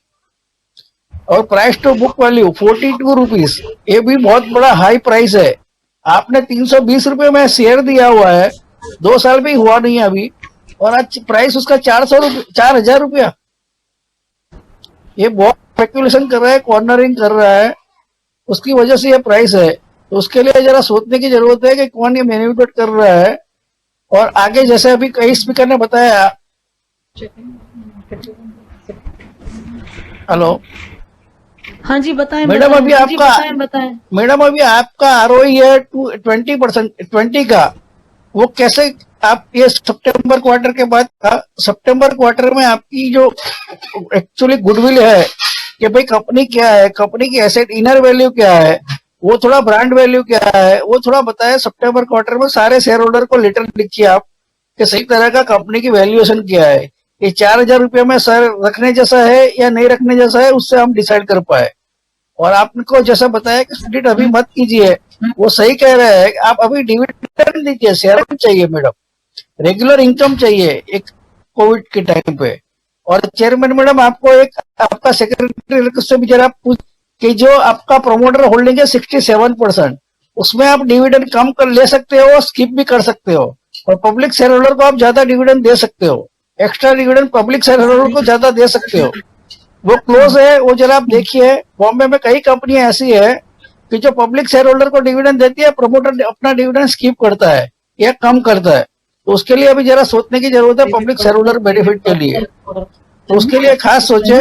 Speaker 12: और price to book value 42 rupees, ये भी बहुत बड़ा हाई प्राइस है। आपने 320 रुपए में शेयर दिया हुआ है, 2 साल भी हुआ नहीं अभी, और आज प्राइस उसका 4000 रुपया। ये बहुत स्पेकुलेशन कर रहा है, कॉर्नरिंग कर रहा है, उसकी वजह से ये प्राइस है। तो उसके लिए जरा सोचने की जरूरत है कि कौन ये मैनिपुलेट कर रहा है। और आगे जैसे अभी कई स्पीकर ने बताया, हेलो
Speaker 3: हाँ जी बताएं
Speaker 12: मैडम, अभी आपका
Speaker 3: बताएं।
Speaker 12: मैडम अभी आपका आरओई है 20% 20 का, वो कैसे आप ये सितंबर क्वार्टर के बाद सितंबर क्वार्टर में आपकी जो एक्चुअली गुडविल है कि भाई कंपनी क्या है, कंपनी की एसेट इनर वैल्यू क्या है, वो थोड़ा ब्रांड वैल्यू क्या है, वो थोड़ा बताए। सितंबर क्वार्टर में सारे शेयर होल्डर को लेटर लिखिए आप कि सही तरह का कंपनी की वैल्यूएशन क्या है। ये 4000 रुपये में सर रखने जैसा है या नहीं रखने जैसा है, उससे हम डिसाइड कर पाए। और आपको जैसा बताया कि स्प्लिट अभी मत कीजिए, वो सही कह रहे हैं। आप अभी डिविडेंड दीजिए, शेयर चाहिए मैडम, रेगुलर इनकम चाहिए एक कोविड के टाइम पे। और चेयरमैन मैडम, आपको एक आपका सेक्रेटरी से भी जरा पूछ कि जो आपका प्रोमोटर होल्डिंग है 67%, उसमें आप डिविडेंड कम कर ले सकते हो, स्किप भी कर सकते हो, और पब्लिक शेयर होल्डर को आप ज्यादा डिविडेंड दे सकते हो। Extra dividend public share holder को ज्यादा दे सकते हो। वो क्लोज है, वो जरा आप देखिए। बॉम्बे में कई कंपनियां ऐसी है कि जो पब्लिक शेयर होल्डर को डिविडेंड देती है, प्रमोटर अपना डिविडेंड स्किप करता है या कम करता है। तो उसके लिए अभी जरा सोचने की जरूरत है पब्लिक शेयर होल्डर बेनिफिट के लिए। तो उसके लिए खास सोचे।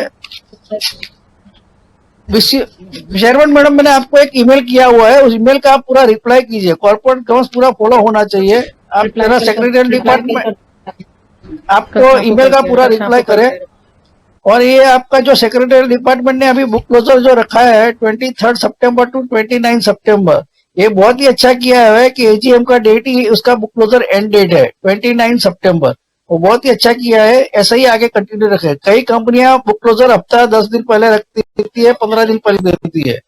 Speaker 12: चेयरमैन मैडम, मैंने आपको एक ईमेल किया हुआ है, उस ईमेल का आप पूरा रिप्लाई कीजिए। कॉर्पोरेट गवर्नेंस पूरा फॉलो होना चाहिए। आप जरा सेक्रेटरी डिपार्टमेंट आपको ईमेल का पूरा रिप्लाई करें। और ये आपका जो सेक्रेटरी डिपार्टमेंट ने अभी बुक क्लोजर जो रखा है 23 सितंबर टू 29 सितंबर, ये बहुत ही अच्छा किया है कि एजीएम का डेट ही उसका बुक क्लोजर एंड डेट है 29 सितंबर। वो बहुत ही अच्छा किया है, ऐसा ही आगे कंटिन्यू रखे। कई कंपनियां बुक क्लोजर हफ्ता 10 दिन पहले रखती है, 15 दिन पहले देती है।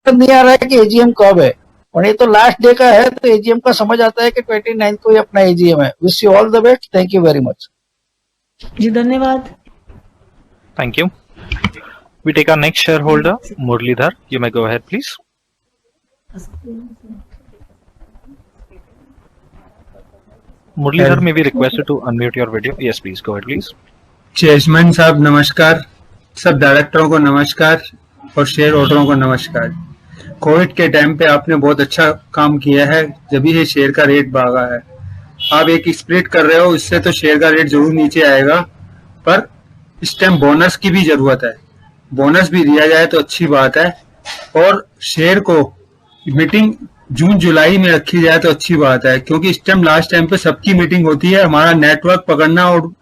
Speaker 12: नहीं आ रहा है कि एजीएम कब है, और ये तो लास्ट डे का है, तो एजीएम का समझ आता है कि 29 को ही अपना एजीएम है। Wish you all the best. Thank you very much
Speaker 3: जी, धन्यवाद।
Speaker 1: Thank you. We take our next shareholder, Murlidhar. You may go ahead, please. Murlidhar, may we request you to unmute your video? Yes, please. Go ahead, please.
Speaker 13: Chairman साहब नमस्कार, सब डायरेक्टरों को नमस्कार और share होल्डरों को नमस्कार। कोविड के टाइम पे आपने बहुत अच्छा काम किया है, जब ये शेयर का रेट भागा है। आप एक स्प्लिट कर रहे हो, इससे तो शेयर का रेट जरूर नीचे आएगा, पर इस टाइम बोनस की भी जरूरत है। बोनस भी दिया जाए तो अच्छी बात है, और शेयर को मीटिंग जून जुलाई में रखी जाए तो अच्छी बात है, क्योंकि इस टाइम लास्ट टाइम पे सबकी मीटिंग होती है, हमारा नेटवर्क पकड़ना और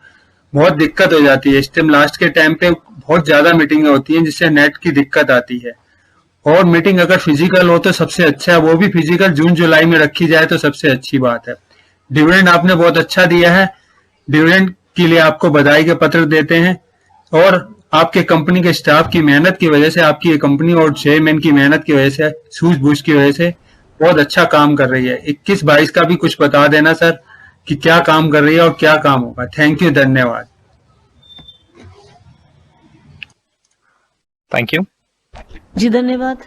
Speaker 13: बहुत दिक्कत हो जाती है। इस टाइम लास्ट के टाइम पे बहुत ज्यादा मीटिंगें होती हैं जिससे नेट की दिक्कत आती है। और मीटिंग अगर फिजिकल हो तो सबसे अच्छा है, वो भी फिजिकल जून जुलाई में रखी जाए तो सबसे अच्छी बात है। डिविडेंड आपने बहुत अच्छा दिया है, डिविडेंड के लिए आपको बधाई के पत्र देते हैं, और आपके कंपनी के स्टाफ की मेहनत की वजह से, आपकी कंपनी और चेयरमैन की मेहनत की वजह से, सूझबूझ की वजह से बहुत अच्छा काम कर रही है। 21-22 का भी कुछ बता देना सर कि क्या काम कर रही है और क्या काम होगा। थैंक यू, धन्यवाद।
Speaker 1: Thank you.
Speaker 3: जी धन्यवाद।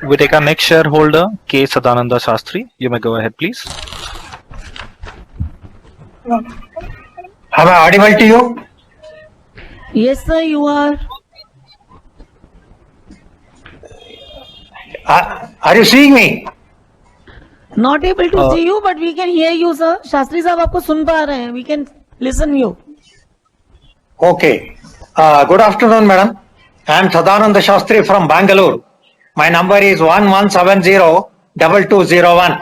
Speaker 1: We take our next shareholder, K. Sadananda Shastri. You may go ahead, please.
Speaker 14: Am I audible to you?
Speaker 3: Yes sir, you are.
Speaker 14: Are you seeing me?
Speaker 3: Not able to see you, but we can hear you sir. Shastri साहब आपको सुन पा रहे हैं, we can listen you.
Speaker 14: Okay. Good afternoon, madam. I am Sadananda Shastri from Bangalore. My number is 1170-2201.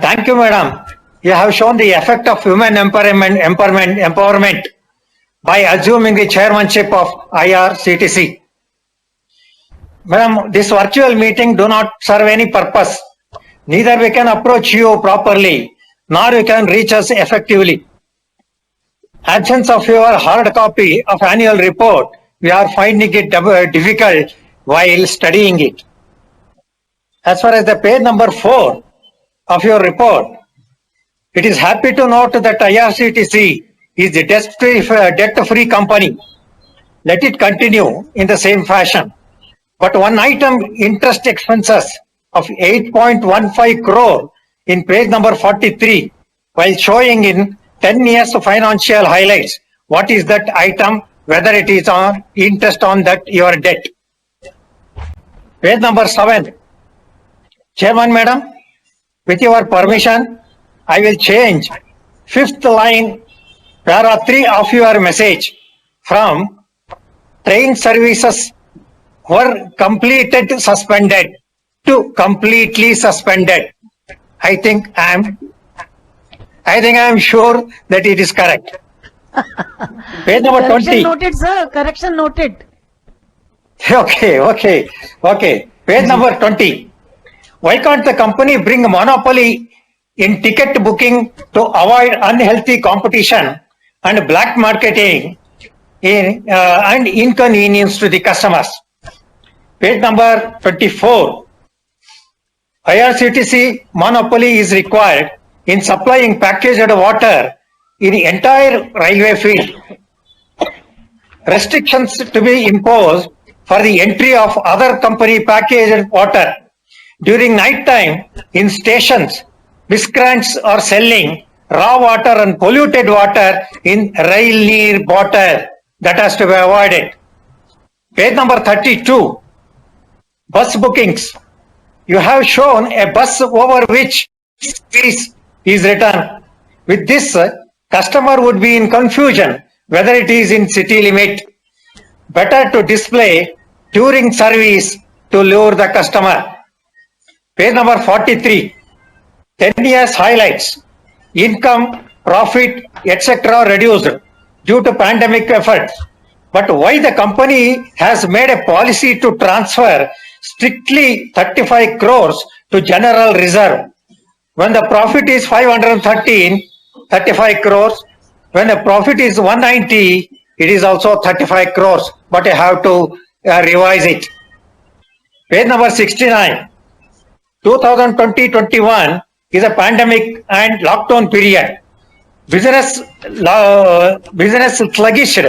Speaker 14: Thank you, madam. You have shown the effect of women empowerment by assuming the chairmanship of IRCTC. Madam, this virtual meeting do not serve any purpose. Neither we can approach you properly, nor you can reach us effectively. Absence of your hard copy of annual report, we are finding it difficult while studying it. As far as the page number 4 of your report, it is happy to note that IRCTC is a debt-free company. Let it continue in the same fashion. But one item, interest expenses of 8.15 crore in page number 43, while showing in 10 years of financial highlights, what is that item, whether it is on interest on that your debt. Page number 7. Chairman Madam, with your permission, I will change 5th line, para 3 of your message from train services were completed suspended to completely suspended. I think I am sure that it is correct. Page number 20.
Speaker 3: Correction noted sir, correction noted.
Speaker 14: Okay. Page number 20. Why can't the company bring monopoly in ticket booking to avoid unhealthy competition and black marketing and inconvenience to the customers? Page number 24. IRCTC monopoly is required in supplying packaged water in the entire railway field. Restrictions to be imposed for the entry of other company packaged water. During night time in stations, miscreants are selling raw water and polluted water in rail near bottle. That has to be avoided. Page number 32. Bus bookings. You have shown a bus over which fees is written. With this, customer would be in confusion whether it is in city limit. Better to display during service to lure the customer. Page number 43. 10 years highlights. Income, profit, etc. reduced due to pandemic efforts. But why the company has made a policy to transfer strictly 35 crores to general reserve? When the profit is 513, 35 crores. When the profit is 190, it is also 35 crores. But I have to revise it. Page number 69. 2020-21 is a pandemic and lockdown period. Business sluggish.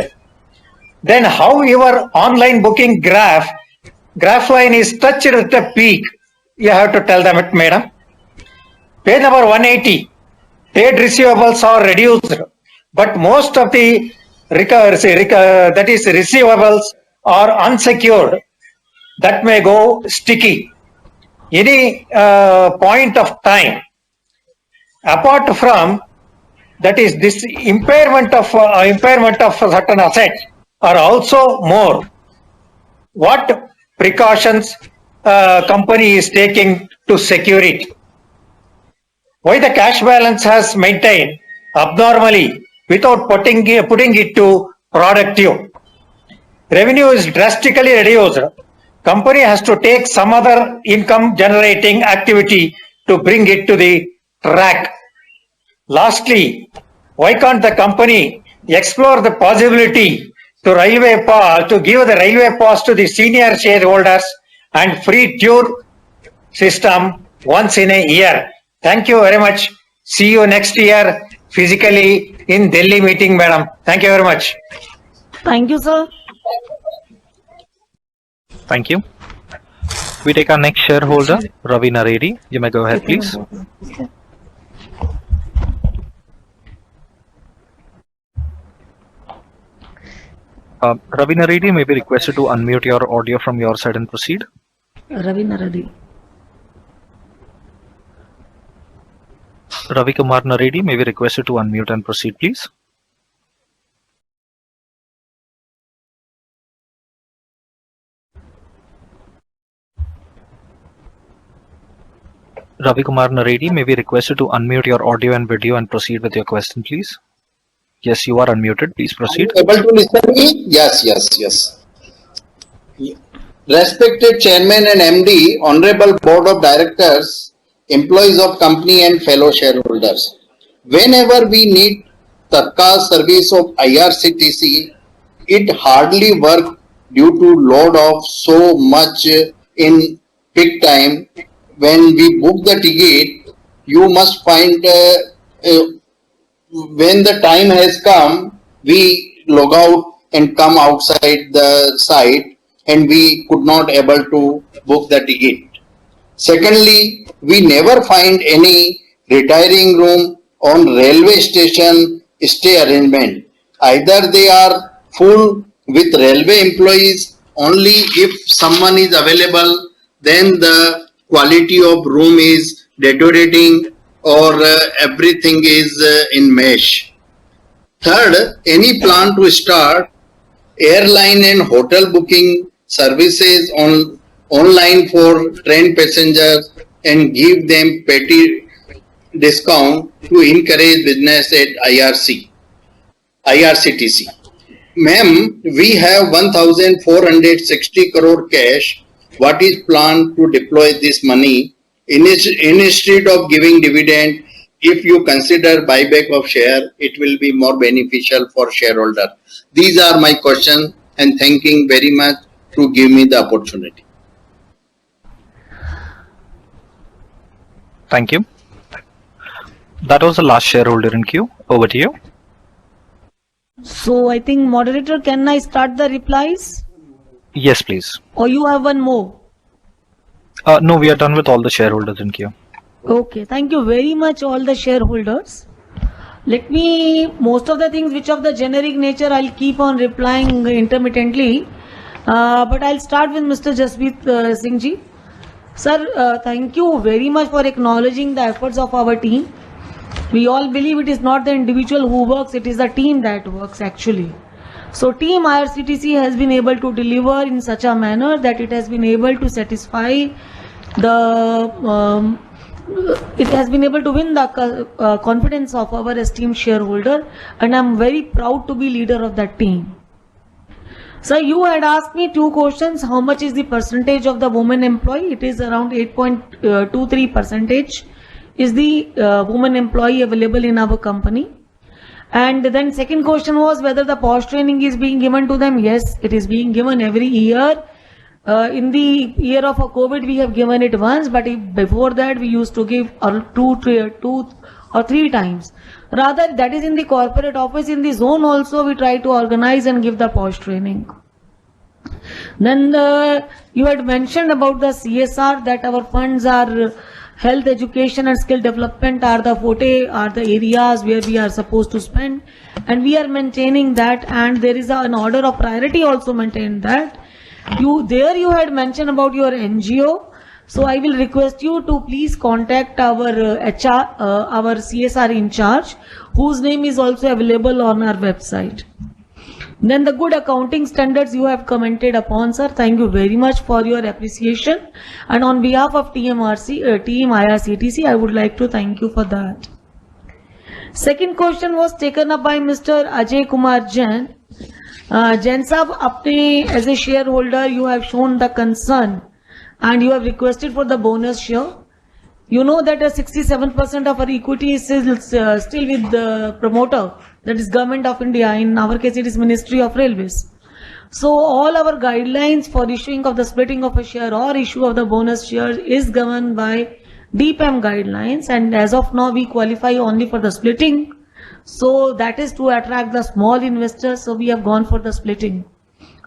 Speaker 14: Then how your online booking graph line is touched at the peak? You have to tell them it, madam. Page number 180. Trade receivables are reduced, but most of the receivables are unsecured. That may go sticky. Any point of time, apart from that is this impairment of certain assets are also more. What precautions company is taking to secure it? Why the cash balance has maintained abnormally without putting it to productive? Revenue is drastically reduced. Company has to take some other income generating activity to bring it to the track. Lastly, why can't the company explore the possibility to give the railway pass to the senior shareholders and free tour system once in a year? Thank you very much. See you next year physically in Delhi meeting, madam. Thank you very much.
Speaker 3: Thank you, sir.
Speaker 1: Thank you. We take our next shareholder, Ravi Naredi. You may go ahead, please. Ravi Naredi may be requested to unmute your audio from your side and proceed.
Speaker 3: Ravi Naredi.
Speaker 1: Ravi Kumar Naredi may be requested to unmute and proceed, please. Ravi Kumar Naredi may be requested to unmute your audio and video and proceed with your question, please. Yes, you are unmuted. Please proceed.
Speaker 15: Able to listen to me? Yes. Respected Chairman and MD, Honorable Board of Directors, employees of company and fellow shareholders. Whenever we need Tatkal service of IRCTC, it hardly works due to load of so much in peak time. When we book the ticket, you must find when the time has come, we log out and come outside the site, and we could not able to book the ticket. Secondly, we never find any retiring room on railway station stay arrangement. Either they are full with railway employees, only if someone is available, then the quality of room is deteriorating or everything is in mesh. Third, any plan to start airline and hotel booking services online for train passengers and give them petty discount to encourage business at IRCTC. Ma'am, we have 1,460 crore cash. What is planned to deploy this money? Instead of giving dividend, if you consider buyback of share, it will be more beneficial for shareholder. These are my questions, and thanking very much to give me the opportunity.
Speaker 1: Thank you. That was the last shareholder in queue. Over to you.
Speaker 3: So I think moderator, can I start the replies?
Speaker 1: Yes, please.
Speaker 3: Or you have one more?
Speaker 1: No, we are done with all the shareholders in queue.
Speaker 3: Okay, thank you very much all the shareholders. Most of the things which of the generic nature I'll keep on replying intermittently. But I'll start with Mr. Jaspreet Singh ji. Sir, thank you very much for acknowledging the efforts of our team. We all believe it is not the individual who works, it is the team that works actually. So team IRCTC has been able to deliver in such a manner that it has been able to satisfy it has been able to win the confidence of our esteemed shareholder, and I'm very proud to be leader of that team. Sir, you had asked me two questions. How much is the percentage of the women employee? It is around 8.23% is the woman employee available in our company. And then second question was whether the POS training is being given to them. Yes, it is being given every year. In the year of COVID, we have given it once, but before that we used to give two or three times. Rather, that is in the corporate office. In the zone also, we try to organize and give the POS training. Then you had mentioned about the CSR, that our funds are health, education and skill development are the areas where we are supposed to spend, and we are maintaining that, and there is an order of priority also maintained that. You had mentioned about your NGO. So I will request you to please contact our our CSR in charge, whose name is also available on our website. Then the good accounting standards you have commented upon, sir. Thank you very much for your appreciation. And on behalf of team IRCTC, I would like to thank you for that. Second question was taken up by Mr. Ajay Kumar Jain. Jain Sahab, as a shareholder, you have shown the concern and you have requested for the bonus share. You know that 67% of our equity is still with the promoter, that is Government of India. In our case, it is Ministry of Railways. So all our guidelines for issuing of the splitting of a share or issue of the bonus share is governed by DPAM guidelines, and as of now we qualify only for the splitting. So that is to attract the small investors, so we have gone for the splitting.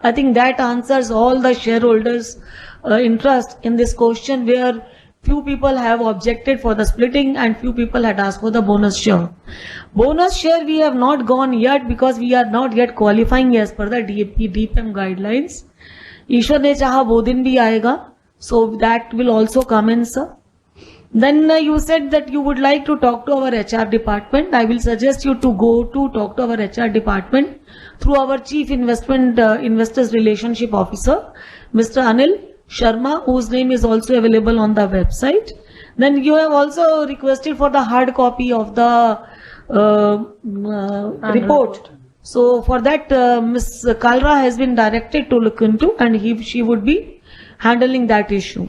Speaker 3: I think that answers all the shareholders' interest in this question, where few people have objected for the splitting and few people had asked for the bonus share. Bonus share we have not gone yet because we are not yet qualifying as per the DPAM guidelines. Ishwar ne chaha wo din bhi aayega, so that will also come in, sir. Then you said that you would like to talk to our HR department. I will suggest you to go to talk to our HR department through our Chief Investors Relationship Officer, Mr. Anil Sharma, whose name is also available on the website. Then you have also requested for the hard copy of the report. So for that, Ms. Kalra has been directed to look into, and she would be handling that issue.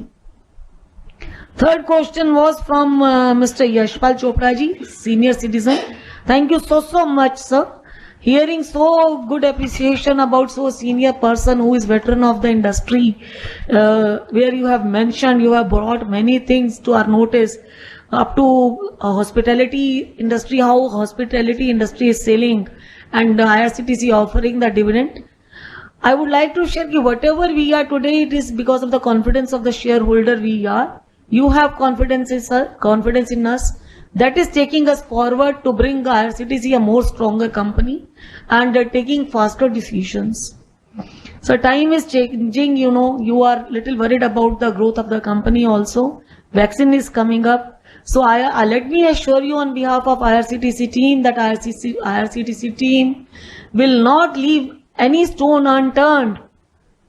Speaker 3: Third question was from Mr. Yashpal Chopra ji, senior citizen. Thank you so much, sir. Hearing so good appreciation about so senior person who is veteran of the industry, where you have mentioned, you have brought many things to our notice, up to hospitality industry, how hospitality industry is selling, and IRCTC offering the dividend. I would like to share that whatever we are today, it is because of the confidence of the shareholder we are. You have confidence in us. That is taking us forward to bring IRCTC a more stronger company and taking faster decisions. So time is changing, you know, you are little worried about the growth of the company also. Vaccine is coming up. So let me assure you on behalf of IRCTC team that IRCTC team will not leave any stone unturned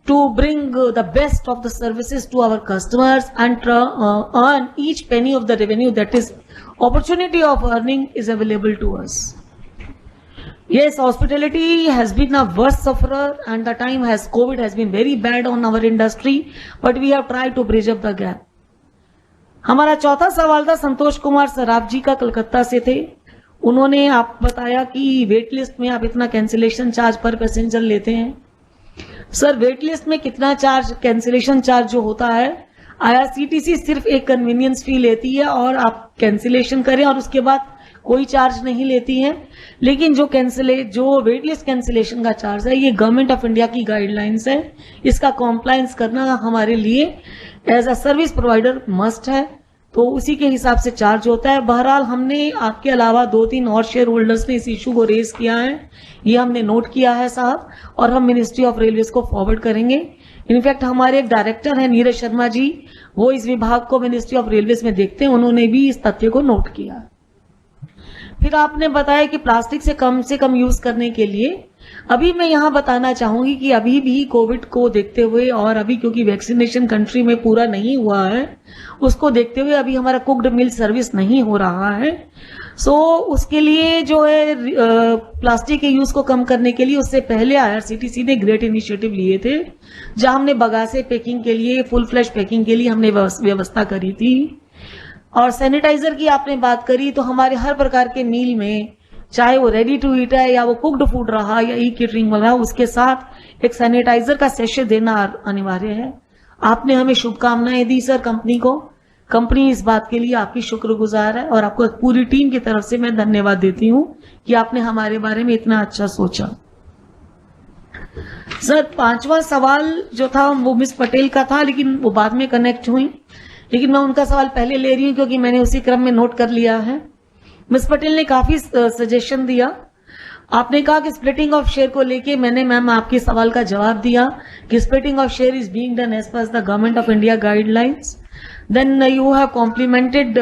Speaker 3: to bring the best of the services to our customers and earn each penny of the revenue, that is opportunity of earning is available to us. Yes, hospitality has been a worst sufferer, and the time COVID has been very bad on our industry, but we have tried to bridge up the gap. हमारा चौथा सवाल था संतोष कुमार सराफ जी का, कलकत्ता से थे. उन्होंने आप बताया कि वेट लिस्ट में आप इतना कैंसिलेशन चार्ज पर पैसेंजर लेते हैं. सर, वेट लिस्ट में कितना चार्ज, कैंसिलेशन चार्ज जो होता है, IRCTC सिर्फ एक कन्वीनियंस फी लेती है और आप कैंसिलेशन करें और उसके बाद कोई चार्ज नहीं लेती है. लेकिन जो वेट लिस्ट कैंसिलेशन का चार्ज है, ये गवर्नमेंट ऑफ इंडिया की गाइडलाइंस है. इसका कॉम्प्लायंस करना हमारे लिए as a service provider must है, तो उसी के हिसाब से चार्ज होता है. बहरहाल हमने आपके अलावा 2-3 और शेयर होल्डर्स ने इस इशू को रेज किया है, ये हमने नोट किया है साहब, और हम मिनिस्ट्री ऑफ रेलवेज को फॉरवर्ड करेंगे. इनफैक्ट हमारे एक डायरेक्टर हैं नीरज शर्मा जी, वो इस विभाग को मिनिस्ट्री ऑफ रेलवेज में देखते हैं, उन्होंने भी इस तथ्य को नोट किया. फिर आपने बताया कि प्लास्टिक से कम यूज करने के लिए, अभी मैं यहाँ बताना चाहूंगी कि अभी भी कोविड को देखते हुए और अभी क्योंकि वैक्सीनेशन कंट्री में पूरा नहीं हुआ है, उसको देखते हुए अभी हमारा कुक्ड मिल सर्विस नहीं हो रहा है. सो उसके लिए जो है प्लास्टिक के यूज को कम करने के लिए उससे पहले IRCTC ने ग्रेट इनिशिएटिव लिए थे, जहां हमने बगासे पैकिंग के लिए, फुल फ्लैश पैकिंग के लिए हमने व्यवस्था करी थी. और सैनिटाइजर की आपने बात करी, तो हमारे हर प्रकार के मील में, चाहे वो रेडी टू ईट है या वो कुक्ड फूड रहा या ई केटरिंग वाला, उसके साथ एक सैनिटाइजर का सेशे देना अनिवार्य है. आपने हमें शुभकामनाएं दी सर कंपनी को. कंपनी इस बात के लिए आपकी शुक्रगुजार है और आपको पूरी टीम की तरफ से मैं धन्यवाद देती हूं कि आपने हमारे बारे में इतना अच्छा सोचा. सर, 5वां सवाल जो था वो मिस पटेल का था, लेकिन वो बाद में कनेक्ट हुई, लेकिन मैं उनका सवाल पहले ले रही हूं क्योंकि मैंने उसी क्रम में नोट कर लिया है. मिस पटेल ने काफी सजेशन दिया. आपने कहा कि स्प्लिटिंग ऑफ शेयर को लेके मैंने मैम आपके सवाल का जवाब दिया कि splitting of share is being done as per the government of India guidelines. Then you have complimented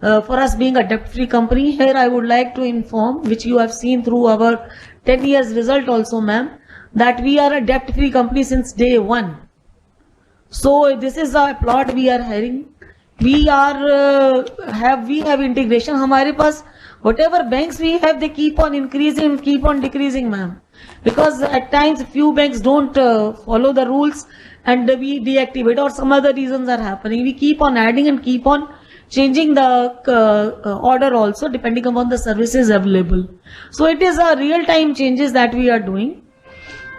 Speaker 3: for us being a debt-free company. Here I would like to inform, which you have seen through our 10 years result also, ma'am, that we are a debt-free company since day one. So this is a plot we are hiring. We are we have integration. हमारे पास whatever banks we have, they keep on increasing, keep on decreasing, ma'am. Because at times few banks don't follow the rules and we deactivate, or some other reasons are happening. We keep on adding and keep on changing the order also depending upon the services available. So it is a real-time changes that we are doing.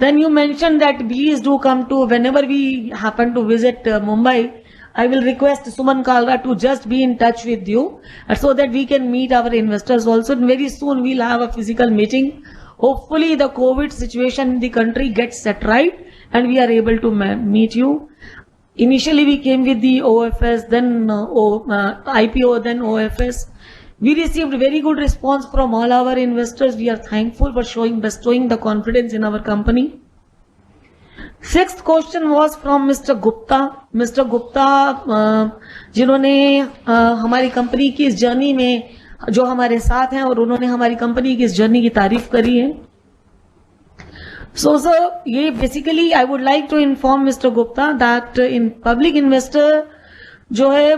Speaker 3: Then you mentioned that please do come to, whenever we happen to visit Mumbai, I will request Suman Kalra to just be in touch with you so that we can meet our investors also. And very soon we'll have a physical meeting. Hopefully the COVID situation in the country gets set right and we are able to meet you. Initially we came with the OFS, then IPO, then OFS. We received very good response from all our investors. We are thankful for bestowing the confidence in our company. Sixth question was from Mr. Gupta. Mr. Gupta जिन्होंने हमारी company की इस journey में जो हमारे साथ हैं और उन्होंने हमारी कंपनी की इस जर्नी की तारीफ करी है. So sir, ये basically I would like to inform Mr. Gupta that in public investor जो है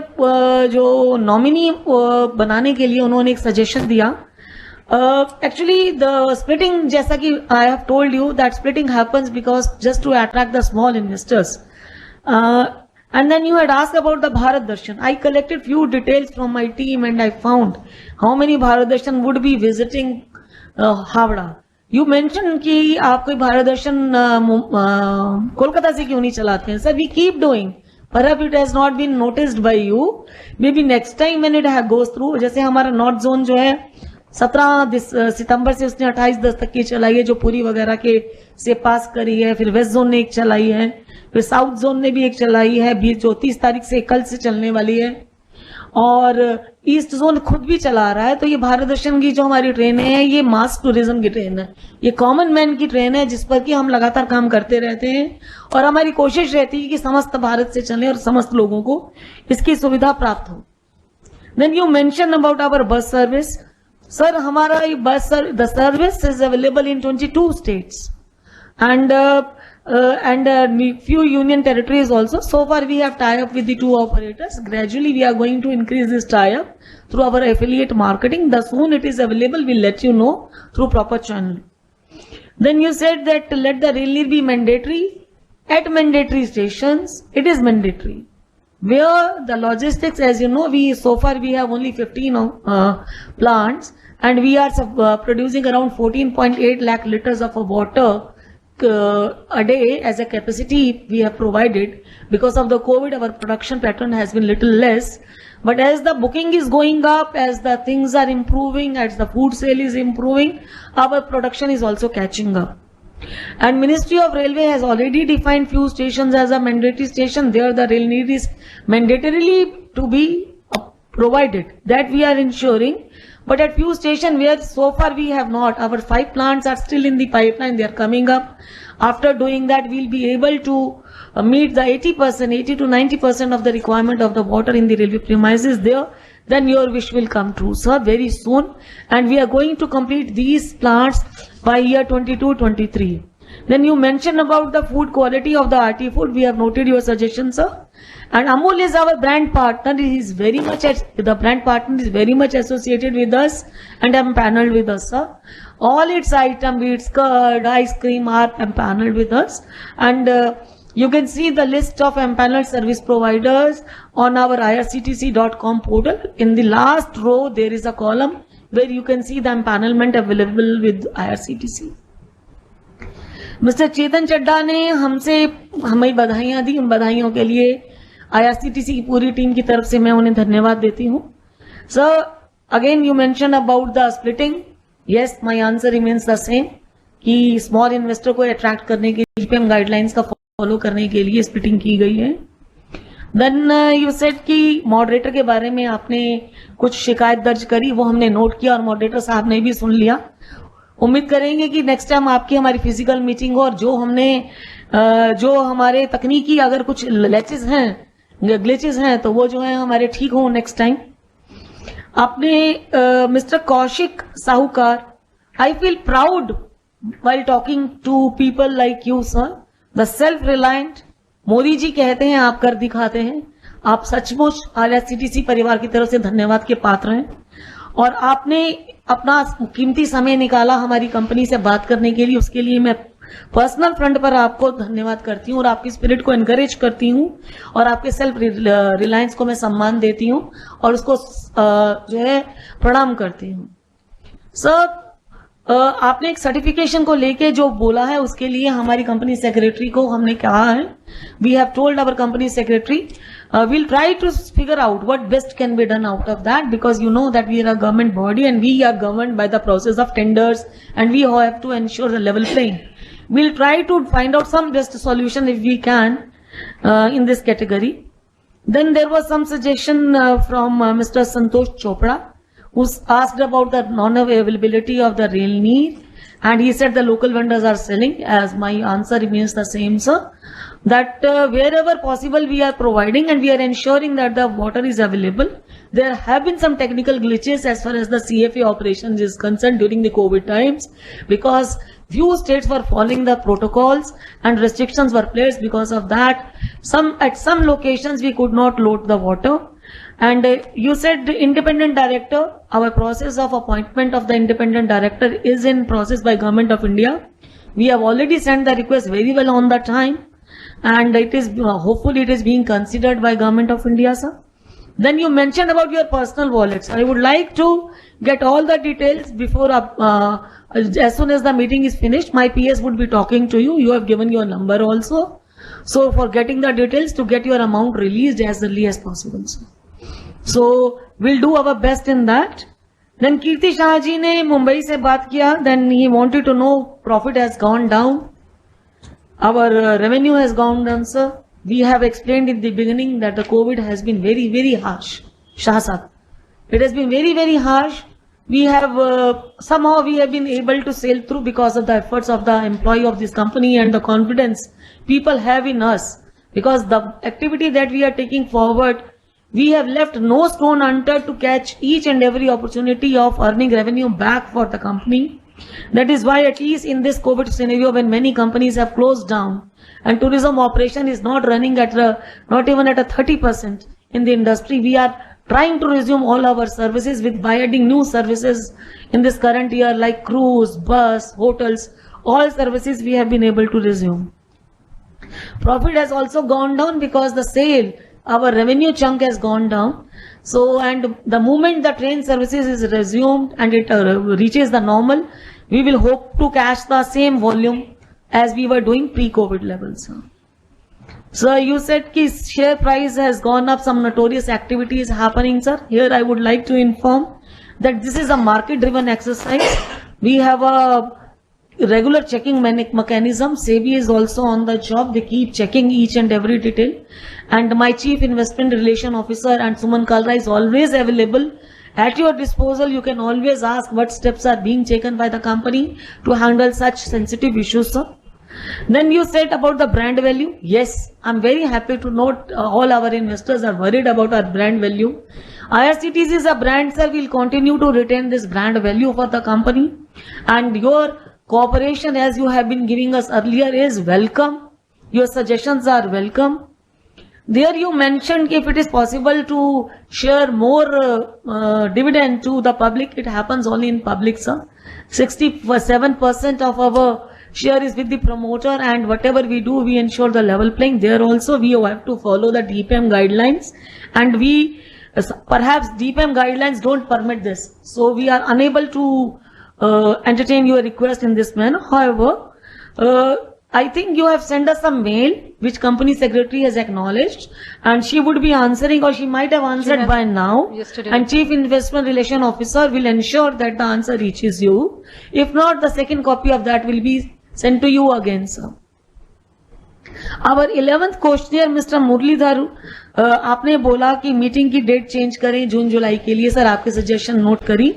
Speaker 3: जो नॉमिनी बनाने के लिए उन्होंने एक सजेशन दिया. Actually the splitting, जैसा कि I have told you that splitting happens because just to attract the small investors. And then you had asked about the Bharat Darshan. I collected few details from my team and I found how many Bharat Darshan would be visiting Havda. You mentioned कि आप कोई भारत दर्शन कोलकाता से क्यों नहीं चलाते हैं? Sir, we keep doing. Perhaps it has not been noticed by you. Maybe next time when it goes through, जैसे हमारा नॉर्थ जोन जो है 17 सितंबर से उसने 28/10 तक की चलाई है, जो पूरी वगैरह के से पास करी है. फिर वेस्ट जोन ने एक चलाई है, फिर साउथ जोन ने भी एक चलाई है, 30 तारीख से कल से चलने वाली है, और ईस्ट जोन खुद भी चला रहा है. तो ये भारत दर्शन की जो हमारी ट्रेन है, ये मास टूरिज्म की ट्रेन है, ये कॉमन मैन की ट्रेन है जिस पर कि हम लगातार काम करते रहते हैं और हमारी कोशिश रहती है कि समस्त भारत से चले और समस्त लोगों को इसकी सुविधा प्राप्त हो. Then you mention about our bus service. Sir, हमारा ये bus the service is available in 22 states and few union territories also. So far we have tie up with the 2 operators. Gradually we are going to increase this tie up through our affiliate marketing. The soon it is available, we'll let you know through proper channel. Then you said that let the rail neer be mandatory. At mandatory stations it is mandatory. Where the logistics, as you know, so far we have only 15 plants and we are producing around 14.8 lakh liters of water a day as a capacity we have provided. Because of the COVID, our production pattern has been little less, but as the booking is going up, as the things are improving, as the food sale is improving, our production is also catching up. And Ministry of Railway has already defined few stations as a mandatory station. There the rail need is mandatorily to be provided, that we are ensuring. But at few stations where so far we have not, our 5 plants are still in the pipeline, they are coming up. After doing that, we'll be able to meet the 80 to 90% of the requirement of the water in the railway premises there. Then your wish will come true, sir, very soon. And we are going to complete these plants by year 22-23. Then you mentioned about the food quality of the RT food. We have noted your suggestion, sir. And Amul is our brand partner. He is very much the brand partner is very much associated with us and empaneled with us, sir. All its items, be it curd, ice cream, are empaneled with us. And you can see the list of empaneled service providers on our irctc.com portal. In the last row, there is a column where you can see the empanelment available with IRCTC. Mister Chetan Chadda ने हमें बधाइयां दी. उन बधाइयों के लिए IRCTC की पूरी team की तरफ से मैं उन्हें धन्यवाद देती हूं. Sir, again you mention about the splitting. Yes, my answer remains the same कि स्मॉल इन्वेस्टर को अट्रैक्ट करने के लिए हम गाइडलाइंस का फॉलो करने के लिए स्प्लिटिंग की गई है. देन यू सेड कि मॉडरेटर के बारे में आपने कुछ शिकायत दर्ज करी, वो हमने नोट किया और मॉडरेटर साहब ने भी सुन लिया. उम्मीद करेंगे कि नेक्स्ट टाइम आपकी हमारी फिजिकल मीटिंग और जो हमारे तकनीकी अगर कुछ लैचेस हैं ग्लिचेस हैं तो वो जो है हमारे ठीक हो नेक्स्ट टाइम। आपने mister Kaushik Sahukar, I feel proud while talking to people like you, sir, the self-reliant, Modi ji कहते हैं आप कर दिखाते हैं। आप सचमुच IRCTC परिवार की तरफ से धन्यवाद के पात्र हैं और आपने अपना कीमती समय निकाला हमारी कंपनी से बात करने के लिए, उसके लिए मैं पर्सनल फ्रंट पर आपको धन्यवाद करती हूँ और आपकी स्पिरिट को एनकरेज करती हूँ और आपके सेल्फ रिलायंस को मैं सम्मान देती हूँ और उसको जो है प्रणाम करती हूँ। सर, आपने एक सर्टिफिकेशन को लेके जो बोला है उसके लिए हमारी कंपनी सेक्रेटरी को हमने कहा है, we have told our company secretary we'll try to figure out what best can be done out of that, because you know that we are a government body and we are governed by the process of tenders and we have to ensure the level playing. We'll try to find out some best solution if we can in this category. Then there was some suggestion from Mr. Santosh Chopra, who asked about the non-availability of the rail need, and he said the local vendors are selling. As my answer remains the same, sir, that wherever possible we are providing and we are ensuring that the water is available. There have been some technical glitches as far as the CFA operations is concerned during the COVID times, because few states were following the protocols and restrictions were placed. Because of that, at some locations we could not load the water. And you said independent director, our process of appointment of the independent director is in process by Government of India. We have already sent the request very well on the time, and it is hopefully it is being considered by Government of India, sir. Then you mentioned about your personal wallets. I would like to get all the details before as soon as the meeting is finished. My PS would be talking to you. You have given your number also. So for getting the details to get your amount released as early as possible, sir. So we'll do our best in that. Then Kirti Shah ji ne Mumbai se baat kiya. Then he wanted to know profit has gone down. Our revenue has gone down, sir. We have explained in the beginning that the COVID has been very, very harsh. Shah Sahab, it has been very, very harsh. We have somehow we have been able to sail through because of the efforts of the employee of this company and the confidence people have in us. Because the activity that we are taking forward, we have left no stone unturned to catch each and every opportunity of earning revenue back for the company. That is why, at least in this COVID scenario, when many companies have closed down and tourism operation is not running at not even at a 30% in the industry, we are trying to resume all our services by adding new services in this current year, like cruise, bus, hotels, all services we have been able to resume. Profit has also gone down because the sale, our revenue chunk has gone down. So, and the moment the train services is resumed and it reaches the normal, we will hope to catch the same volume as we were doing pre-COVID levels. Sir, you said ki share price has gone up, some notorious activity is happening, sir. Here I would like to inform that this is a market-driven exercise. We have a regular checking mechanism. SEBI is also on the job. They keep checking each and every detail. And my Chief Investment Relation Officer and Suman Kalra is always available. At your disposal, you can always ask what steps are being taken by the company to handle such sensitive issues, sir. Then you said about the brand value. Yes, I'm very happy to note all our investors are worried about our brand value. IRCTC is a brand, sir. We'll continue to retain this brand value for the company. And your cooperation, as you have been giving us earlier, is welcome. Your suggestions are welcome. There you mentioned if it is possible to share more dividend to the public. It happens only in public, sir. 67% of our share is with the promoter, and whatever we do, we ensure the level playing. There also we have to follow the DPM guidelines, and we perhaps DPM guidelines don't permit this. So we are unable to entertain your request in this manner. However, I think you have sent us a mail which company secretary has acknowledged, and she would be answering, or she might have answered by now.
Speaker 2: Yesterday.
Speaker 3: And Chief Investment Relation Officer will ensure that the answer reaches you. If not, the second copy of that will be sent to you again, sir. Our 11th questionnaire, Mr. Muralidhar, आपने बोला कि meeting की date change करें जून जुलाई के लिए. Sir, आपके suggestion note करी.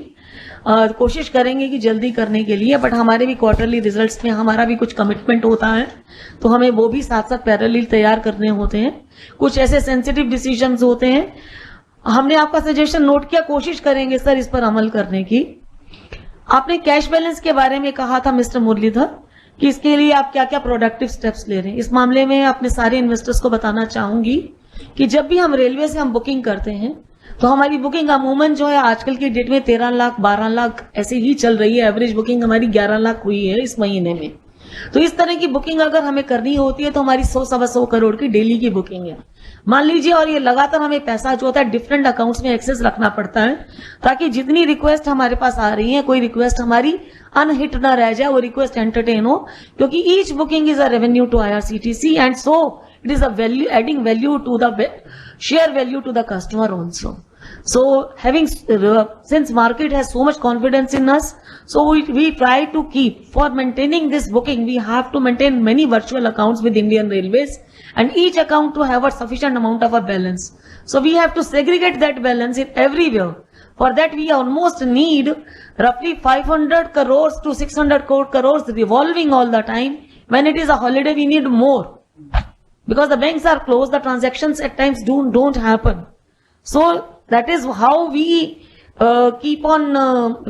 Speaker 3: कोशिश करेंगे कि जल्दी करने के लिए, बट हमारे भी क्वार्टरली रिजल्ट्स में हमारा भी कुछ कमिटमेंट होता है, तो हमें वो भी साथ साथ पैरेलल तैयार करने होते हैं। कुछ ऐसे सेंसिटिव डिसीजंस होते हैं, हमने आपका सजेशन नोट किया, कोशिश करेंगे सर इस पर अमल करने की। आपने कैश बैलेंस के बारे में कहा था मिस्टर मुरलीधर कि इसके लिए आप क्या क्या प्रोडक्टिव स्टेप्स ले रहे हैं। इस मामले में अपने सारे इन्वेस्टर्स को बताना चाहूंगी कि जब भी हम रेलवे से हम बुकिंग करते हैं तो हमारी बुकिंग अमूमन जो है आजकल की डेट में 13 लाख 12 लाख ऐसे ही चल रही है। एवरेज बुकिंग हमारी 11 लाख हुई है इस महीने में। तो इस तरह की बुकिंग अगर हमें करनी होती है तो हमारी 100-125 करोड़ की डेली की बुकिंग है, मान लीजिए। और ये लगातार हमें पैसा जो होता है डिफरेंट अकाउंट्स में एक्सेस रखना पड़ता है, ताकि जितनी रिक्वेस्ट हमारे पास आ रही है, कोई रिक्वेस्ट हमारी अनहिट ना रह जाए, वो रिक्वेस्ट एंटरटेन हो, क्योंकि each booking is a revenue to IRCTC and so it is a value, adding value to the share value to the customer also. So having, since market has so much confidence in us, so we try to keep, for maintaining this booking, we have to maintain many virtual accounts with Indian Railways, and each account to have a sufficient amount of a balance. So we have to segregate that balance in everywhere. For that we almost need roughly 500 crores to 600 crores revolving all the time. When it is a holiday, we need more, because the banks are closed, the transactions at times don't happen. So that is how we keep on,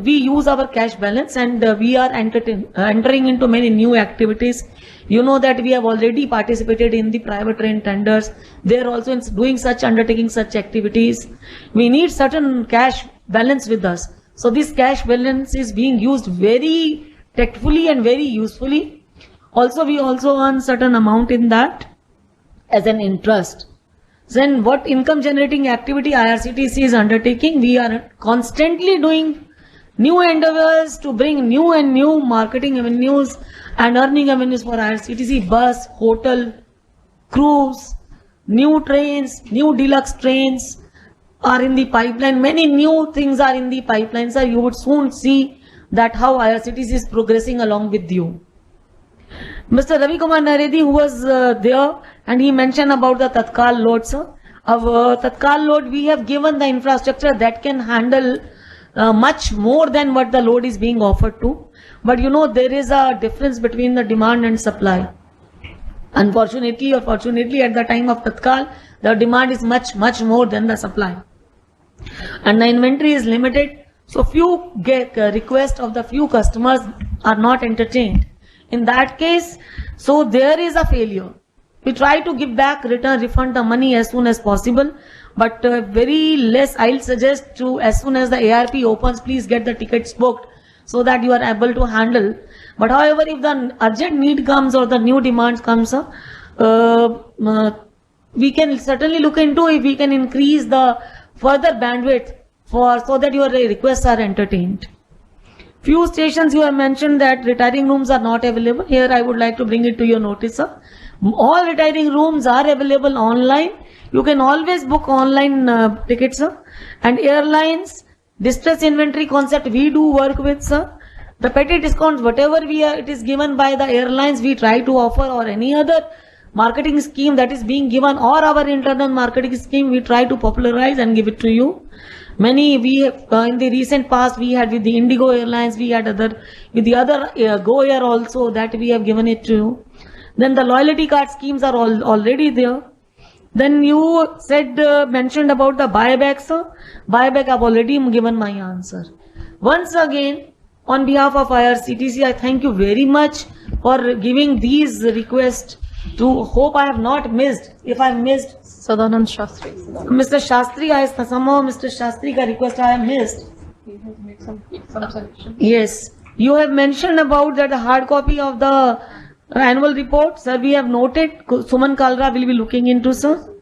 Speaker 3: we use our cash balance, and we are entering into many new activities. You know that we have already participated in the private train tenders. They are also doing such, undertaking such activities. We need certain cash balance with us. So this cash balance is being used very tactfully and very usefully. Also, we also earn certain amount in that as an interest. Then what income generating activity IRCTC is undertaking, we are constantly doing new endeavors to bring new and new marketing avenues and earning avenues for IRCTC. Bus, hotel, cruise, new trains, new deluxe trains are in the pipeline. Many new things are in the pipeline, sir. You would soon see that how IRCTC is progressing along with you. Mr. Ravi Kumar Naredi, who was there, and he mentioned about the Tatkal load, sir. Our Tatkal load, we have given the infrastructure that can handle much more than what the load is being offered to. But you know, there is a difference between the demand and supply. Unfortunately or fortunately, at the time of Tatkal, the demand is much more than the supply. And the inventory is limited. So few requests of the few customers are not entertained. In that case, so there is a failure. We try to give back, return, refund the money as soon as possible, but very less. I'll suggest to, as soon as the ARP opens, please get the tickets booked so that you are able to handle. But however, if the urgent need comes or the new demands comes, we can certainly look into if we can increase the further bandwidth so that your requests are entertained. Few stations you have mentioned that retiring rooms are not available. Here I would like to bring it to your notice, sir. All retiring rooms are available online. You can always book online tickets, sir. And airlines, distress inventory concept we do work with, sir. The petty discounts, whatever it is given by the airlines, we try to offer, or any other marketing scheme that is being given, or our internal marketing scheme, we try to popularize and give it to you. Many we have, in the recent past, we had with the Indigo Airlines, we had with the other Go Air also, that we have given it to you. Then the loyalty card schemes are already there. Then you said, mentioned about the buyback, sir. Buyback, I've already given my answer. Once again, on behalf of IRCTC, I thank you very much for giving these requests. To hope I have not missed. If I missed,
Speaker 2: Sadanand Shastri.
Speaker 3: Mr. Shastri, somehow Mr. Shastri ka request I have missed.
Speaker 2: He has made some suggestions.
Speaker 3: Yes, you have mentioned about that hard copy of the annual report, sir. We have noted. Suman Kalra will be looking into, sir.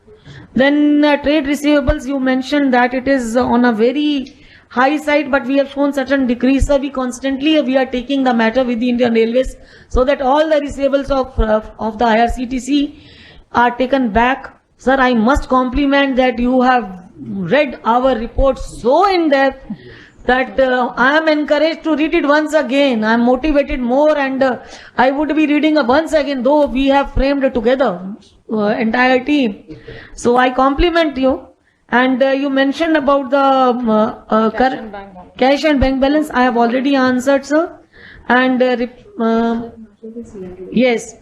Speaker 3: Then trade receivables, you mentioned that it is on a very high side, but we have shown certain decrease, sir. We are taking the matter with the Indian Railways so that all the receivables of the IRCTC are taken back. Sir, I must compliment that you have read our report so in depth that I am encouraged to read it once again. I am motivated more, and I would be reading once again, though we have framed it together, entire team. So I compliment you. And you mentioned about the cash and bank balance. I have already answered, sir. And yes,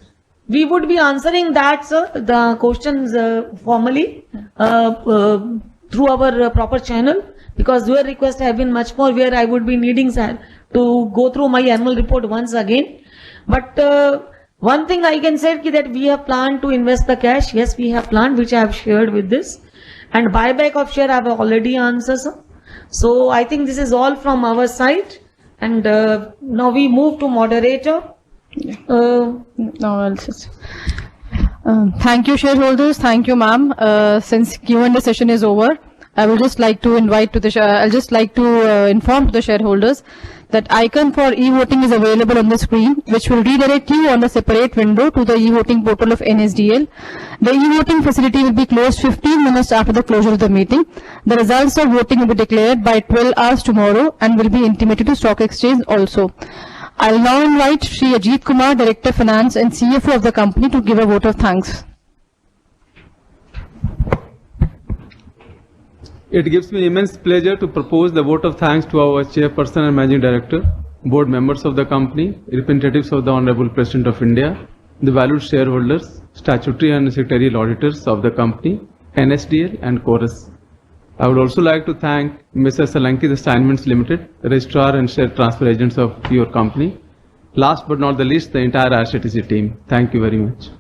Speaker 3: we would be answering that, sir, the questions formally through our proper channel, because your requests have been much more, where I would be needing, sir, to go through my annual report once again. But one thing I can say is that we have planned to invest the cash. Yes, we have planned, which I have shared with this. And buyback of share I have already answered, sir. So I think this is all from our side. And now we move to moderator.
Speaker 2: Thank you, shareholders. Thank you, ma'am. Since Q&A session is over, I will just like to invite to the. I'll just like to inform to the shareholders that icon for e-voting is available on the screen, which will redirect you on the separate window to the e-voting portal of NSDL. The e-voting facility will be closed 15 minutes after the closure of the meeting. The results of voting will be declared by 12 hours tomorrow and will be intimated to Stock Exchange also. I'll now invite Shri Ajit Kumar, Director Finance and CFO of the company, to give a vote of thanks.
Speaker 16: It gives me immense pleasure to propose the vote of thanks to our Chairperson and Managing Director, board members of the company, representatives of the Honorable President of India, the valued shareholders, statutory and secretarial auditors of the company, NSDL and Chorus. I would also like to thank Mr. Salanki Assignments Limited, Registrar and Share Transfer Agents of your company. Last but not the least, the entire IRCTC team. Thank you very much.